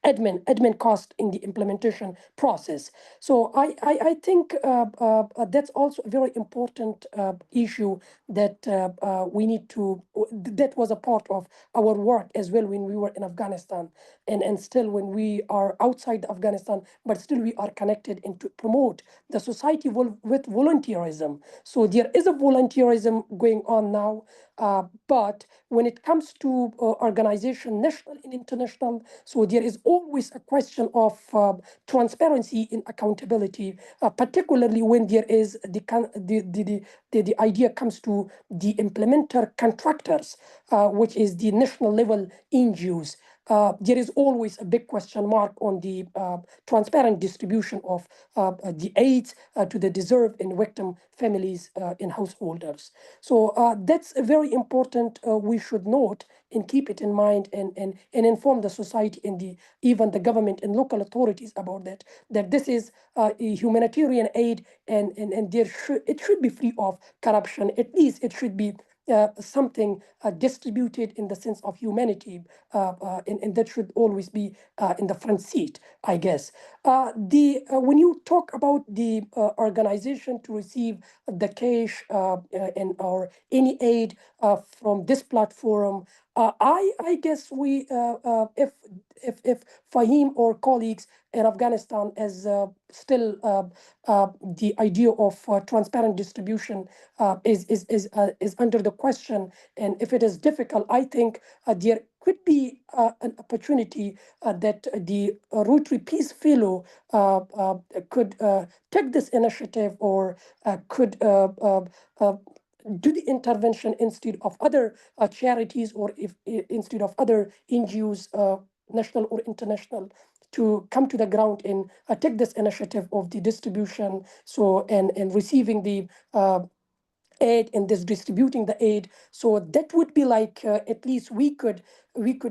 admin cost in the implementation process. So I think that's also a very important issue that we need to, that was a part of our work as well when we were in Afghanistan, and still when we are outside Afghanistan, but still we are connected and to promote the society with volunteerism. So there is a volunteerism going on now, but when it comes to organization, national and international, so there is always a question of transparency and accountability, particularly when there is the idea comes to the implementer contractors, which is the national level NGOs. There is always a big question mark on the transparent distribution of the aids to the deserved and victim families and householders. So that's a very important, we should note and keep it in mind, and inform the society and even the government and local authorities about that this is a humanitarian aid, and it should be free of corruption. At least it should be something distributed in the sense of humanity, and that should always be in the front seat, I guess. When you talk about the organization to receive the cash and or any aid from this platform, I guess we if Fahim or colleagues in Afghanistan is still the idea of transparent distribution is under the question, and if it is difficult, I think there could be an opportunity that the Rotary Peace Fellow could take this initiative, or could do the intervention instead of other charities, or if instead of other NGOs, national or international, to come to the ground and take this initiative of the distribution, so and receiving the aid and this distributing the aid. So that would be like at least we could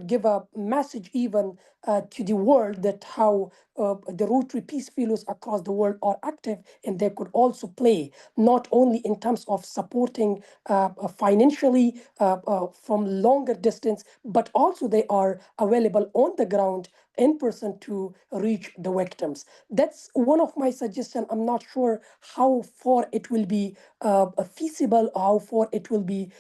give a message even to the world that how the Rotary Peace Fellows across the world are active, and they could also play not only in terms of supporting financially from longer distance, but also they are available on the ground in person to reach the victims. That's one of my suggestions. I'm not sure how far it will be feasible, how far it will be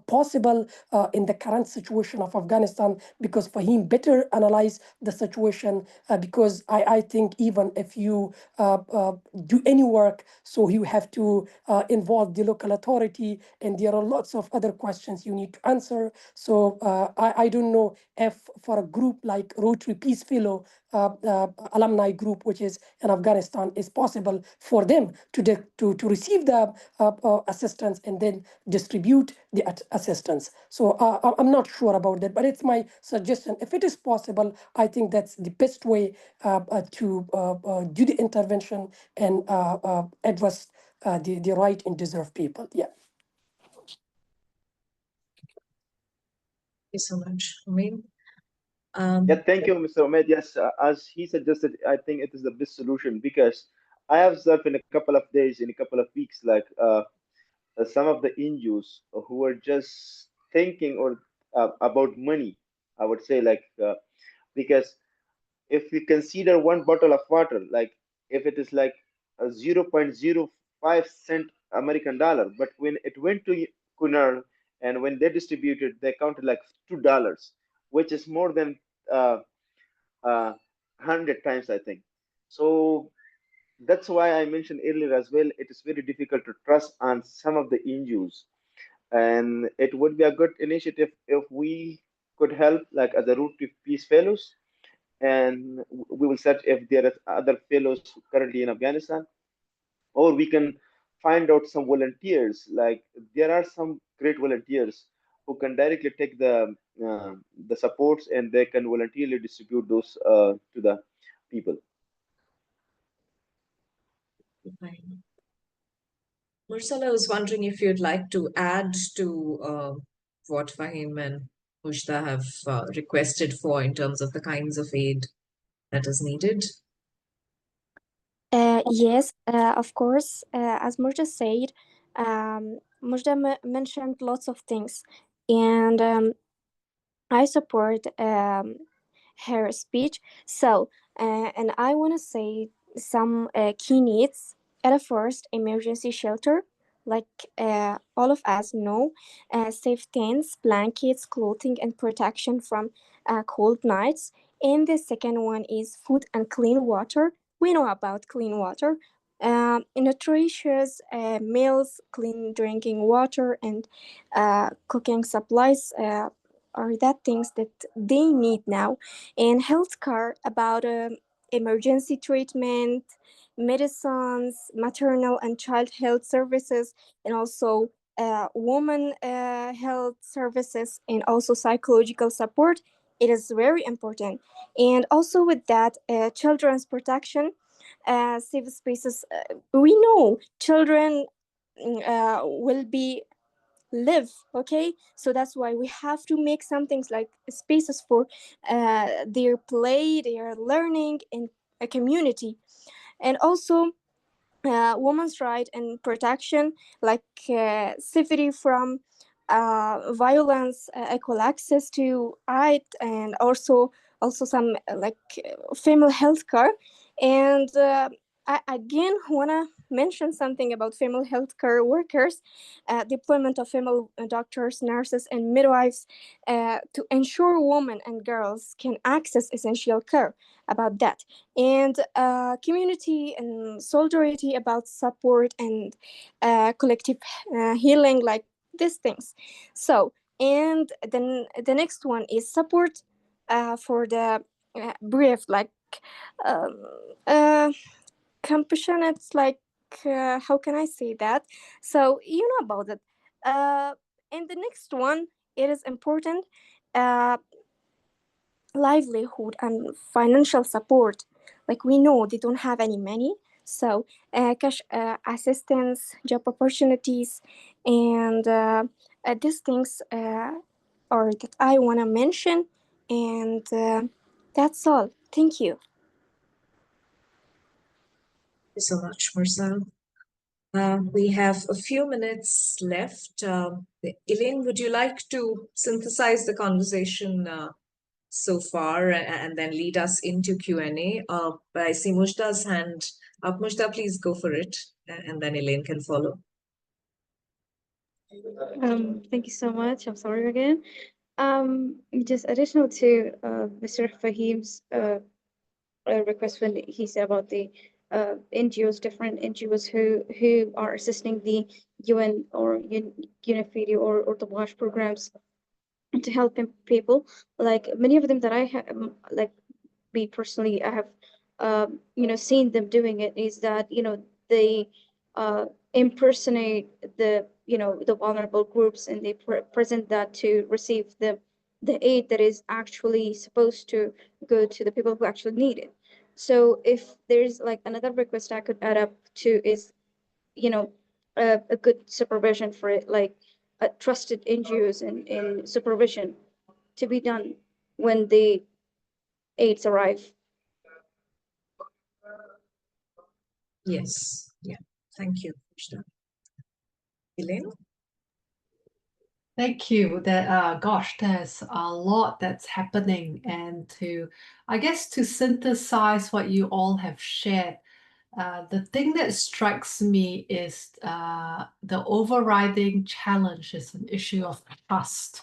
possible in the current situation of Afghanistan, because Fahim better analyze the situation, because I think even if you do any work, so you have to involve the local authority, and there are lots of other questions you need to answer. So I don't know if for a group like Rotary Peace Fellow, alumni group, which is in Afghanistan, is possible for them to receive the assistance and then distribute the assistance. So I'm not sure about that, but it's my suggestion. If it is possible, I think that's the best way to do the intervention and address the right and deserved people. Yeah. Thank you so much. I mean, Yeah, thank you, Mr. Ahmed. Yes, as he suggested, I think it is the best solution, because I have observed in a couple of days, in a couple of weeks, like some of the NGOs who are just thinking or about money. I would say, like because if we consider one bottle of water, like if it is like a 0.05 cent American dollar, but when it went to Kunar and when they distributed, they counted like $2, which is more than uh, 100 times, I think. So that's why I mentioned earlier as well. It is very difficult to trust on some of the NGOs, and it would be a good initiative if we could help, like as a Root to Peace Fellows, and we will search if there are other fellows currently in Afghanistan, or we can find out some volunteers. Like there are some great volunteers who can directly take the supports, and they can voluntarily distribute those to the people. fine. Mursala, I was wondering if you'd like to add to what Fahim and Mujta have requested for in terms of the kinds of aid that is needed? Yes, of course. As Murja said, Murja mentioned lots of things, and I support her speech. So, and I want to say some key needs. At a first, emergency shelter, like all of us know, safe tents, blankets, clothing, and protection from cold nights. And the second one is food and clean water. We know about clean water. Nutritious meals, clean drinking water, and cooking supplies are that things that they need now. And healthcare about emergency treatment, medicines, maternal and child health services, and also woman health services, and also psychological support. It is very important. And also with that, children's protection, safe spaces. We know children will be live, okay, so that's why we have to make some things like spaces for their play, their learning in a community. And also women's right and protection, like safety from violence, equal access to aid, and also some female health care. And I again wanna mention something about female healthcare workers, deployment of female doctors, nurses, and midwives to ensure women and girls can access essential care about that. And community and solidarity about support and collective healing, like these things. So, and then the next one is support for the brief, like um, uh, compassionate, like how can I say that? So you know about it. Uh, and the next one, it is important. Uh, Livelihood and financial support. Like we know they don't have any money, so cash assistance, job opportunities, and these things are that I want to mention. And that's all. Thank you. Thank you so much, Mursal. We have a few minutes left. Elaine, would you like to synthesize the conversation so far and then lead us into Q&A? I see Mujta's hand up. Mujta, please go for it, and then Elaine can follow. Thank you so much. I'm sorry again. Just additional to Mr. Fahim's request when he said about the NGOs, different NGOs who are assisting the UN or UNFPD or the WASH programs to help people. Like many of them that I have, like me personally, I have, seen them doing it. Is that they impersonate the vulnerable groups, and they present that to receive the aid that is actually supposed to go to the people who actually need it. So if there's like another request I could add up to is, a good supervision for it, like trusted NGOs and supervision to be done when the aids arrive. Yes. Yeah. Thank you, Mujta. Elaine? Thank you. Gosh, there's a lot that's happening, and I guess to synthesize what you all have shared, the thing that strikes me is the overriding challenge is an issue of trust.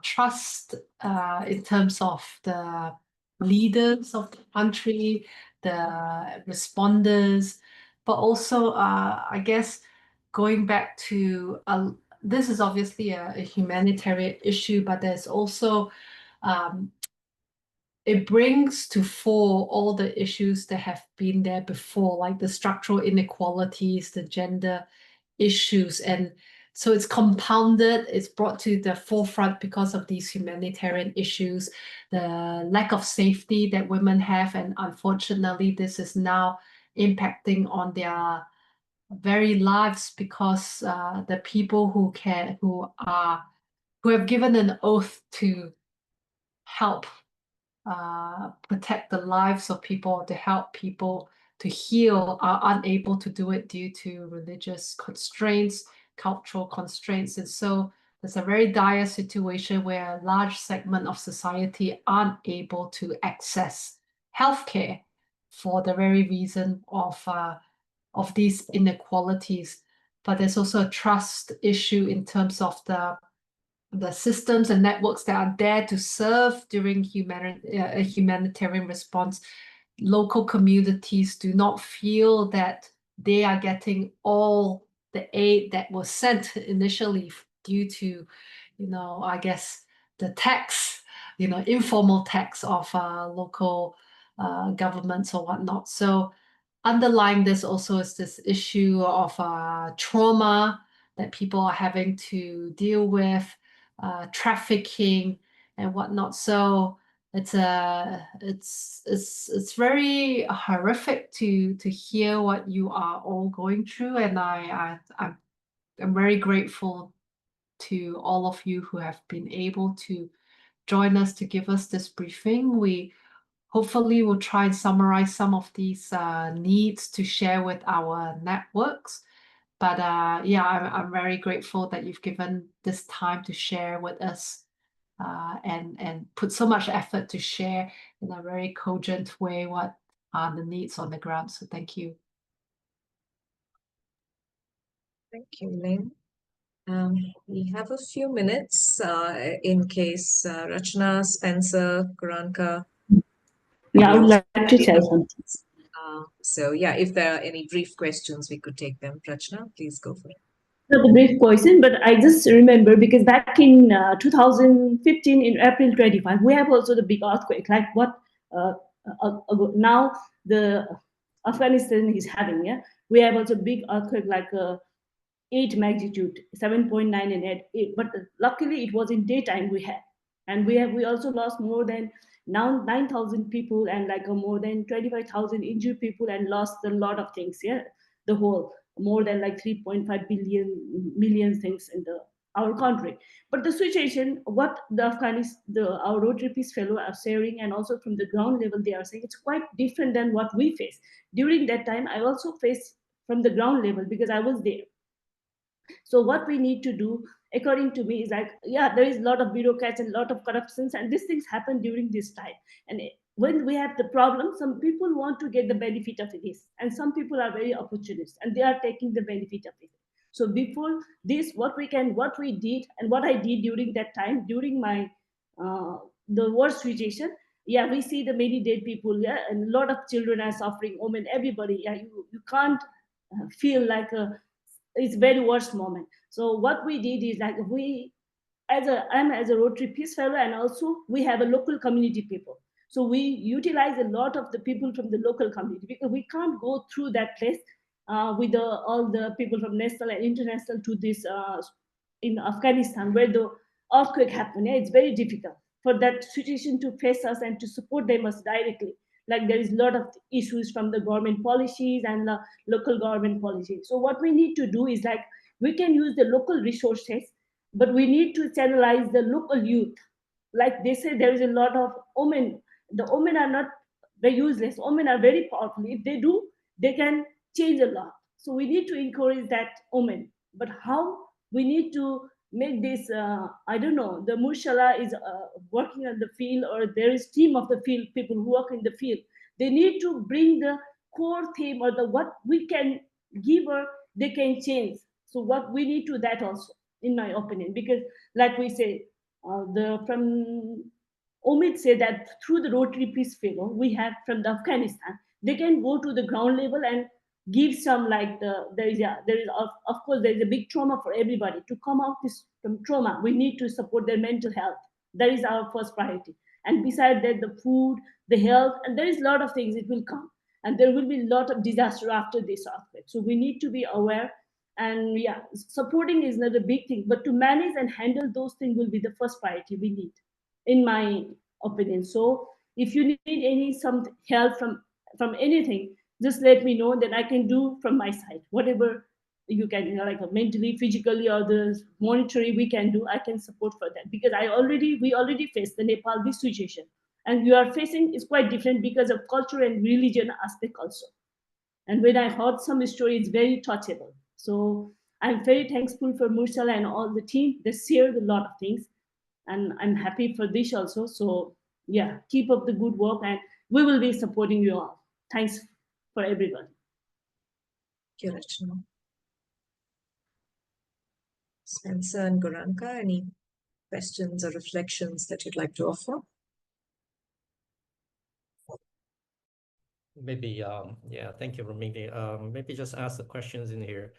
Trust in terms of the leaders of the country, the responders, but also, I guess, going back to this is obviously a humanitarian issue, but there's also it brings to fore all the issues that have been there before, like the structural inequalities, the gender issues. And so it's compounded, it's brought to the forefront because of these humanitarian issues, the lack of safety that women have. And unfortunately, this is now impacting on their very lives, because the people who are who have given an oath to help protect the lives of people, to help people to heal, are unable to do it due to religious constraints, cultural constraints. And so there's a very dire situation where a large segment of society aren't able to access healthcare for the very reason of these inequalities. But there's also a trust issue in terms of the systems and networks that are there to serve during a humanitarian response. Local communities do not feel that they are getting all the aid that was sent initially due to, I guess, the tax, informal tax of local governments or whatnot. So underlying this also is this issue of trauma that people are having to deal with, trafficking and whatnot. So it's very horrific to hear what you are all going through, and I'm very grateful to all of you who have been able to join us to give us this briefing. We hopefully will try and summarize some of these needs to share with our networks. But yeah, I'm very grateful that you've given this time to share with us and put so much effort to share in a very cogent way what are the needs on the ground. So thank you. Thank you, Ling. We have a few minutes in case Rachna, Spencer, Karanka. Yeah, I would like to say something. So yeah, if there are any brief questions, we could take them. Rachna, please go for it. Not a brief question, but I just remember because back in 2015, in April 25, we have also the big earthquake, like what now the Afghanistan is having. Yeah, we have also big earthquake like 8 magnitude, 7.9 and 8. But luckily, it was in daytime we had, and we also lost more than now 9,000 people and like more than 25,000 injured people and lost a lot of things. Yeah, the whole more than like 3.5 million things in our country. But the situation, what the our Rotary Peace Fellow are sharing, and also from the ground level, they are saying it's quite different than what we face. During that time, I also faced from the ground level because I was there. So what we need to do, according to me, is like, yeah, there is a lot of bureaucrats and a lot of corruptions, and these things happen during this time. And when we have the problem, some people want to get the benefit of this, and some people are very opportunist, and they are taking the benefit of it. So before this, what we did, and what I did during that time, during my the worst situation, yeah, we see the many dead people, yeah, and a lot of children are suffering, women, everybody, yeah, you can't feel like it's very worst moment. So what we did is like I'm as a Rotary Peace Fellow, and also we have a local community people. So we utilize a lot of the people from the local community because we can't go through that place with all the people from national and international to this in Afghanistan where the earthquake happened. Yeah, it's very difficult for that situation to face us and to support them us directly. Like there is a lot of issues from the government policies and the local government policies. So what we need to do is like we can use the local resources, but we need to channelize the local youth. Like they say, there is a lot of women. The women are not the useless. Women are very powerful. If they do, they can change a lot. So we need to encourage that women. But how we need to make this? I don't know. The Murshala is working on the field, or there is team of the field people who work in the field. They need to bring the core theme or the what we can give her. They can change. So what we need to that also, in my opinion, because like we say, the from Omid said that through the Rotary Peace Fellow we have from the Afghanistan, they can go to the ground level and give some like there is of course there is a big trauma for everybody to come out this from trauma. We need to support their mental health. That is our first priority. And beside that, the food, the health, and there is a lot of things it will come. And there will be a lot of disaster after this earthquake. So we need to be aware. And yeah, supporting is not a big thing, but to manage and handle those things will be the first priority we need, in my opinion. So if you need any some help from anything, just let me know that I can do from my side whatever you can, you know, like mentally, physically, or the monetary we can do, I can support for that, because we already faced the Nepal this situation, and we are facing is quite different because of culture and religion aspect also. And when I heard some story, it's very touchable. So I'm very thankful for Mursala and all the team. They shared a lot of things, and I'm happy for this also. So yeah, keep up the good work, and we will be supporting you all. Thanks for everybody. Thank you, Rachna. Spencer and Goranka, any questions or reflections that you'd like to offer? Maybe, yeah, thank you, Ramini. Maybe just ask the questions in here.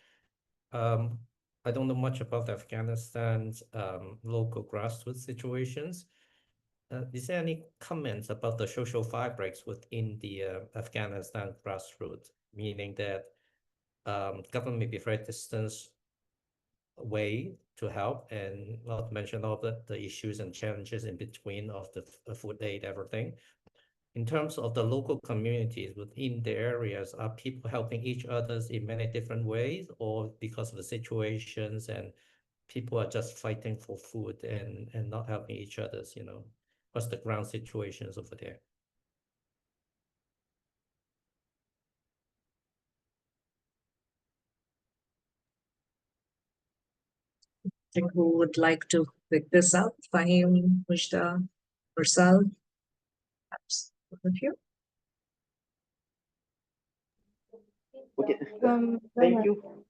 I don't know much about Afghanistan's local grassroots situations. Is there any comments about the social fabrics within the Afghanistan grassroots, meaning that government may be very distant way to help, and not to mention all the issues and challenges in between of the food aid, everything. In terms of the local communities within the areas, are people helping each others in many different ways, or because of the situations and people are just fighting for food and not helping each others, you know? What's the ground situations over there? I think who would like to pick this up? Fahim, Mujda, Mursal? Perhaps both of you? Okay, thank you.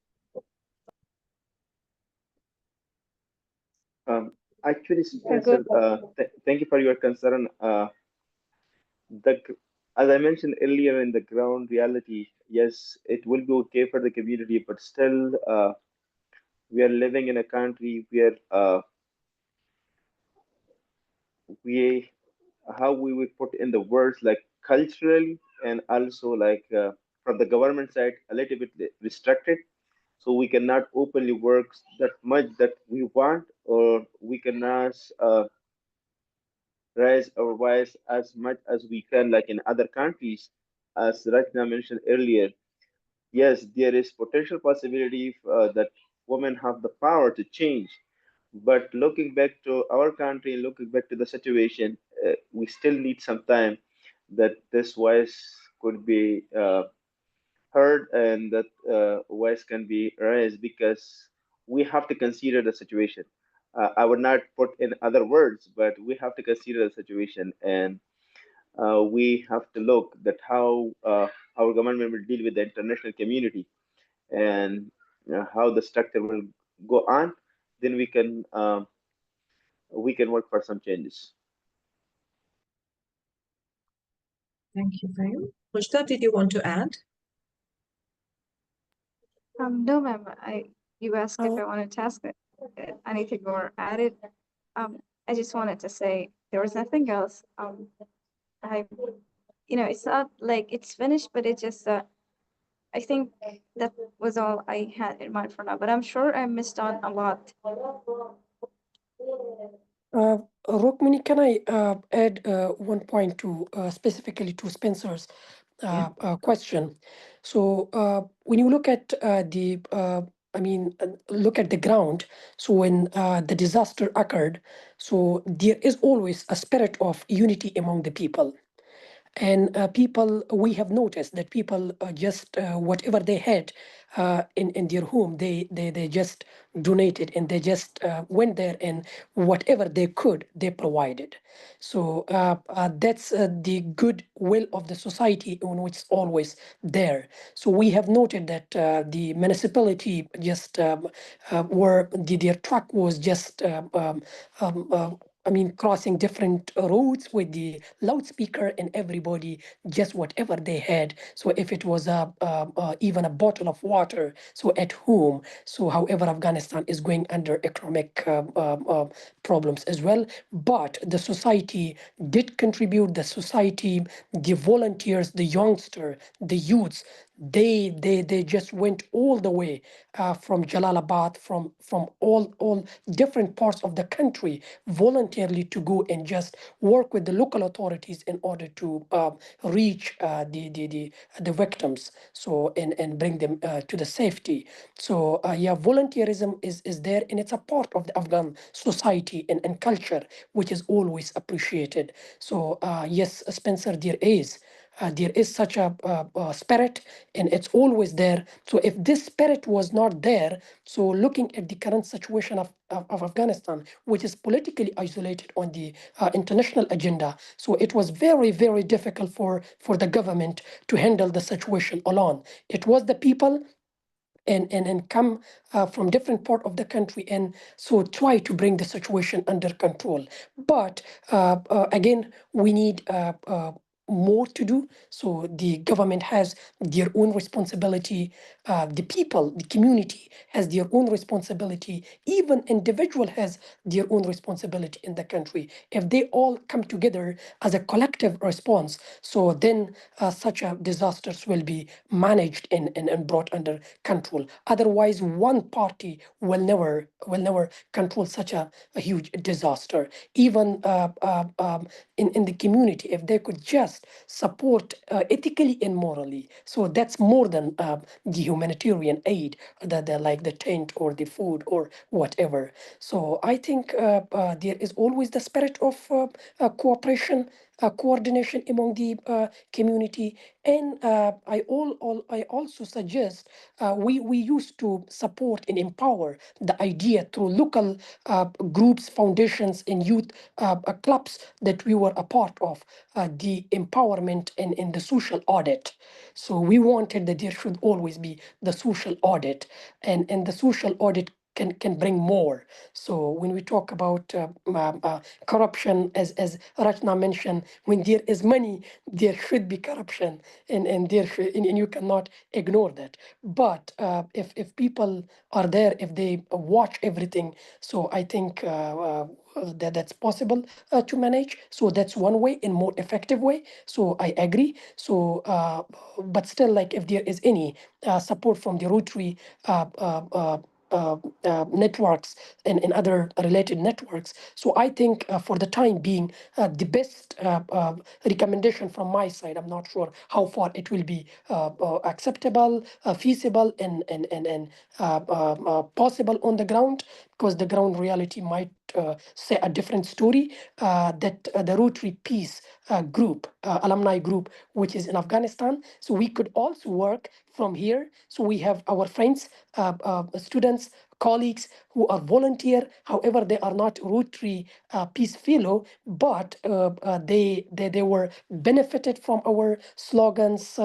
Actually, Spencer, thank you for your concern. As I mentioned earlier, in the ground reality, yes, it will be okay for the community, but still, we are living in a country where we how we would put in the words, like culturally and also like from the government side, a little bit restricted. So we cannot openly work that much that we want, or we cannot raise our voice as much as we can, like in other countries. As Rachna mentioned earlier, yes, there is potential possibility that women have the power to change. But looking back to our country, looking back to the situation, we still need some time that this voice could be heard, and that voice can be raised, because we have to consider the situation. I would not put in other words, but we have to consider the situation, and we have to look at how our government will deal with the international community, and how the structure will go on. Then we can work for some changes. Thank you, Fahim. Mujda, did you want to add? No, ma'am. You asked if I wanted to ask anything or add it. I just wanted to say there was nothing else. It's not like it's finished, but it just I think that was all I had in mind for now. But I'm sure I missed on a lot. Rukmini, can I add one point to specifically to Spencer's question? So when you look at look at the ground. So when the disaster occurred, so there is always a spirit of unity among the people. And we have noticed that people just whatever they had in their home, they just donated, and they just went there, and whatever they could, they provided. So that's the goodwill of the society, in which is always there. So we have noted that the municipality just where their truck was just crossing different routes with the loudspeaker, and everybody just whatever they had. So if it was even a bottle of water, so at home. So however, Afghanistan is going under economic problems as well, but the society did contribute. The society, the volunteers, the youngster, the youths, They just went all the way from Jalalabad, from all different parts of the country voluntarily to go and just work with the local authorities in order to reach the victims, so and bring them to the safety. So yeah, volunteerism is there, and it's a part of the Afghan society and culture, which is always appreciated. So yes, Spencer, there is such a spirit, and it's always there. So if this spirit was not there, so looking at the current situation of Afghanistan, which is politically isolated on the international agenda, so it was very difficult for the government to handle the situation alone. It was the people and come from different part of the country, and so try to bring the situation under control. But again, we need more to do. So the government has their own responsibility. The people, the community has their own responsibility. Even individual has their own responsibility in the country. If they all come together as a collective response, so then such a disasters will be managed and brought under control. Otherwise, one party will never control such a huge disaster. Even in the community, if they could just support ethically and morally, so that's more than the humanitarian aid, like the tent or the food or whatever. So I think there is always the spirit of cooperation, coordination among the community. And I also suggest we used to support and empower the idea through local groups, foundations, and youth clubs that we were a part of, the empowerment and the social audit. So we wanted that there should always be the social audit, and the social audit can bring more. So when we talk about corruption, as Rachna mentioned, when there is money, there should be corruption, and there should, and you cannot ignore that. But if people are there, if they watch everything, so I think that's possible to manage. So that's one way, in more effective way. So I agree. So but still, like if there is any support from the Rotary networks and other related networks. So I think for the time being, the best recommendation from my side, I'm not sure how far it will be acceptable, feasible, and possible on the ground, because the ground reality might say a different story, that the Rotary Peace group, alumni group, which is in Afghanistan. So we could also work from here. So we have our friends, students, colleagues who are volunteer. However, they are not Rotary Peace Fellow, but they were benefited from our slogans,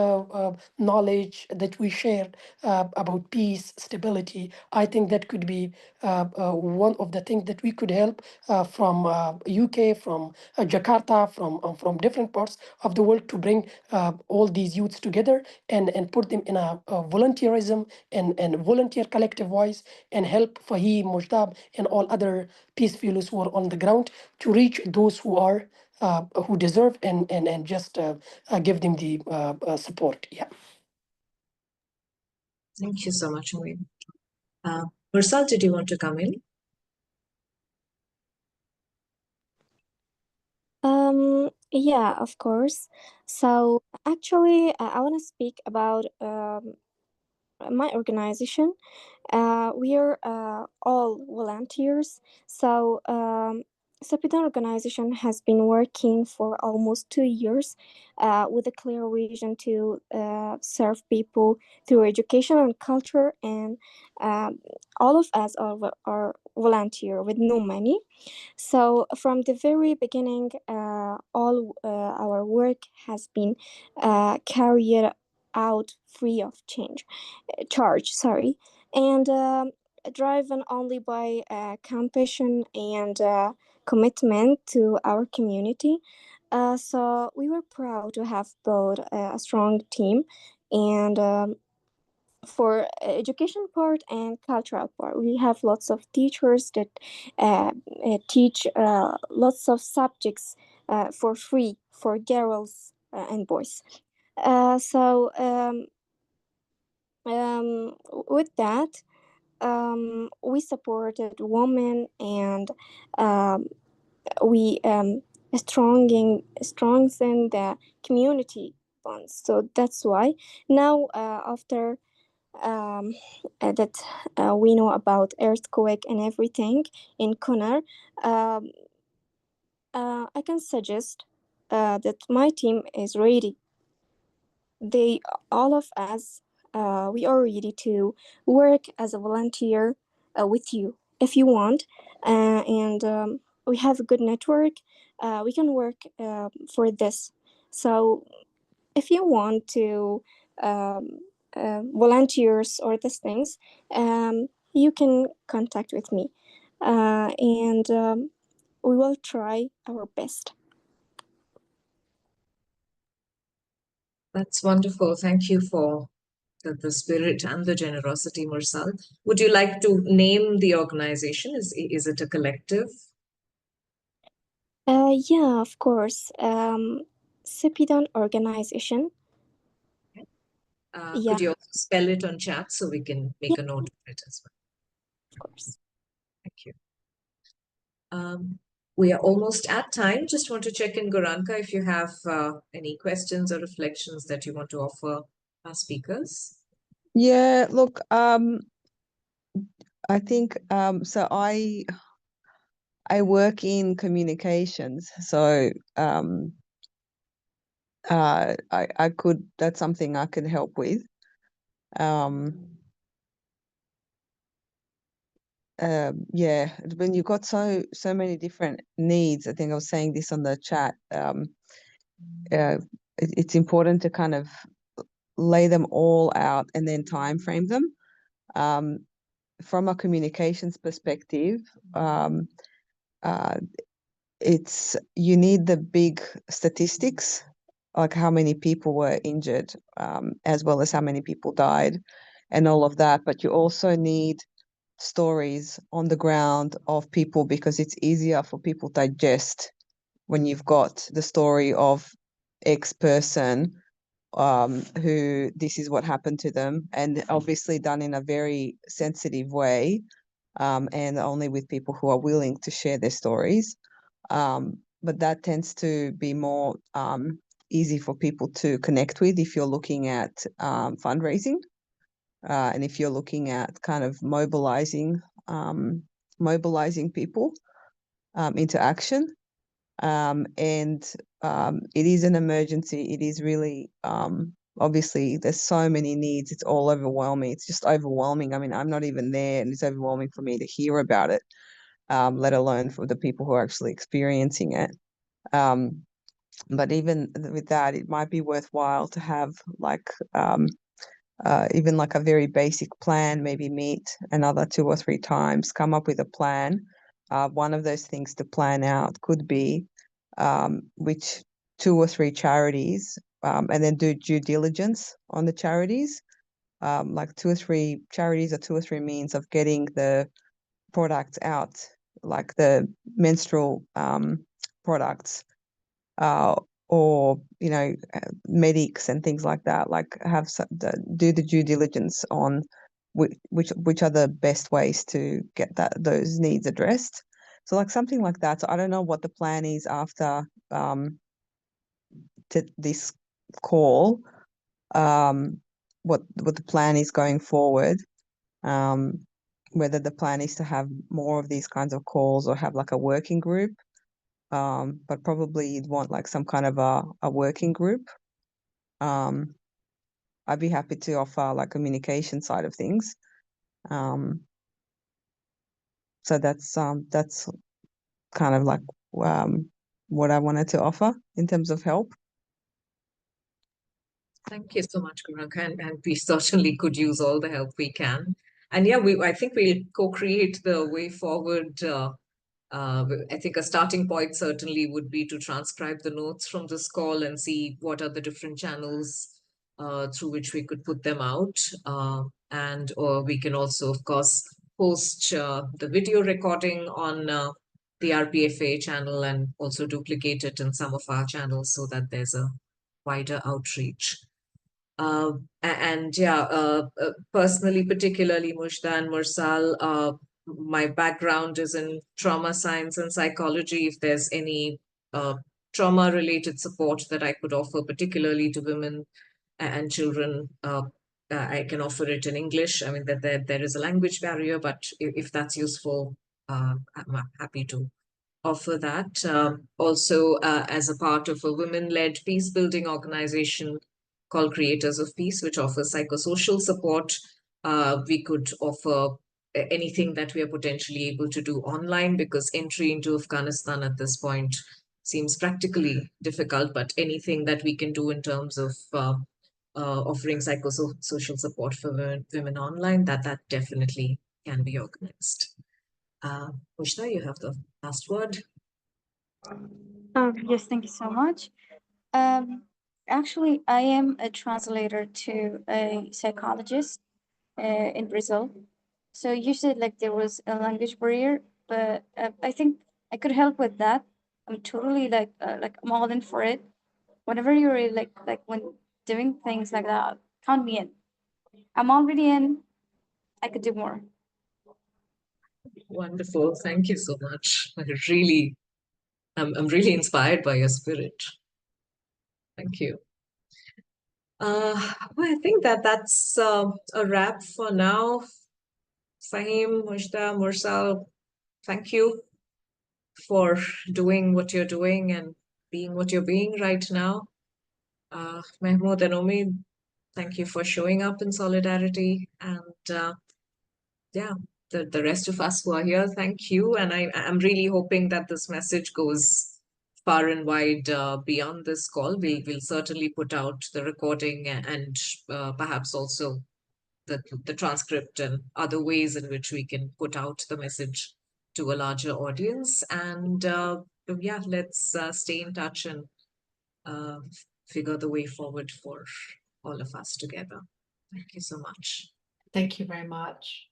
knowledge that we shared about peace, stability. I think that could be one of the things that we could help from UK, from Jakarta, from different parts of the world, to bring all these youths together and put them in a volunteerism and volunteer collective wise, and help Fahim, Mujtab, and all other peace fellows who are on the ground to reach those who are who deserve, and just give them the support. Yeah. Thank you so much, Moin. Mursal, did you want to come in? Yeah, of course. So actually, I want to speak about my organization. We are all volunteers. So Sapidan organization has been working for almost 2 years with a clear vision to serve people through education and culture. And all of us are volunteer with no money. So from the very beginning, all our work has been carried out free of charge. Sorry, and driven only by compassion and commitment to our community. So we were proud to have built a strong team, and for education part and cultural part, we have lots of teachers that teach lots of subjects for free for girls and boys. So with that, we supported women and um, we strengthen the community bonds. So that's why now after that we know about earthquake and everything in Kunar, um, I can suggest that my team is ready. They all of us we are ready to work as a volunteer with you if you want, and we have a good network. We can work for this. So if you want to volunteers or these things, you can contact with me, and we will try our best. That's wonderful. Thank you for the spirit and the generosity, Mursal. Would you like to name the organization? Is it a collective? Yeah, of course. Sepidon organization. Yeah, Could you also spell it on chat so we can make yeah, a note of it as well? of course. Thank you. We are almost at time. Just want to check in, Goranka, if you have any questions or reflections that you want to offer our speakers. Yeah, look, I think so I work in communications, so I could, that's something I could help with. Yeah, when you've got so many different needs, I think I was saying this on the chat, it's important to kind of lay them all out and then time frame them. From a communications perspective, it's, you need the big statistics, like how many people were injured, as well as how many people died and all of that. But you also need stories on the ground of people, because it's easier for people to digest when you've got the story of X person, who this is what happened to them, and obviously done in a very sensitive way, and only with people who are willing to share their stories. But that tends to be more easy for people to connect with if you're looking at fundraising, and if you're looking at kind of mobilizing people into action. And it is an emergency. It is really, obviously there's so many needs. It's all overwhelming. It's just overwhelming. I mean, I'm not even there, and it's overwhelming for me to hear about it, let alone for the people who are actually experiencing it. But even with that, it might be worthwhile to have like even like a very basic plan, maybe meet another 2 or 3 times, come up with a plan. One of those things to plan out could be which 2 or 3 charities, and then do due diligence on the charities, like 2 or 3 charities or 2 or 3 means of getting the products out, like the menstrual products, or medics and things like that. Like have do the due diligence on which are the best ways to get those needs addressed. So like something like that. So I don't know what the plan is after this call, what the plan is going forward, whether the plan is to have more of these kinds of calls or have like a working group. But probably you'd want like some kind of a working group. I'd be happy to offer like communication side of things. So that's kind of like what I wanted to offer in terms of help. Thank you so much, Goranka, and we certainly could use all the help we can. And yeah, I think we'll co-create the way forward. I think a starting point certainly would be to transcribe the notes from this call and see what are the different channels through which we could put them out. And or we can also, of course, post the video recording on the RPFAA channel and also duplicate it in some of our channels so that there's a wider outreach. And yeah, personally, particularly Mujda and Mursal, my background is in trauma science and psychology. If there's any trauma-related support that I could offer, particularly to women and children, I can offer it in English. I mean, that there is a language barrier, but if that's useful, I'm happy to offer that. Also, as a part of a women-led peace-building organization called Creators of Peace, which offers psychosocial support, we could offer anything that we are potentially able to do online, because entry into Afghanistan at this point seems practically difficult, but anything that we can do in terms of offering psychosocial support for women online, that definitely can be organized. Mushta, you have the last word. Yes, thank you so much. Actually, I am a translator to a psychologist in Brazil. So you said like there was a language barrier, but I think I could help with that. I'm totally like I'm all in for it. Whenever you're like when doing things like that, count me in. I'm already in. I could do more. Wonderful. Thank you so much. I'm really inspired by your spirit. Thank you. Well, I think that's a wrap for now. Fahim, Mujda, Mursal, thank you for doing what you're doing and being what you're being right now. Mahmood and Omi, thank you for showing up in solidarity. And yeah, the rest of us who are here, thank you. And I'm really hoping that this message goes far and wide beyond this call. We'll certainly put out the recording and perhaps also the transcript and other ways in which we can put out the message to a larger audience. And yeah, let's stay in touch and figure the way forward for all of us together. Thank you so much. Thank you very much.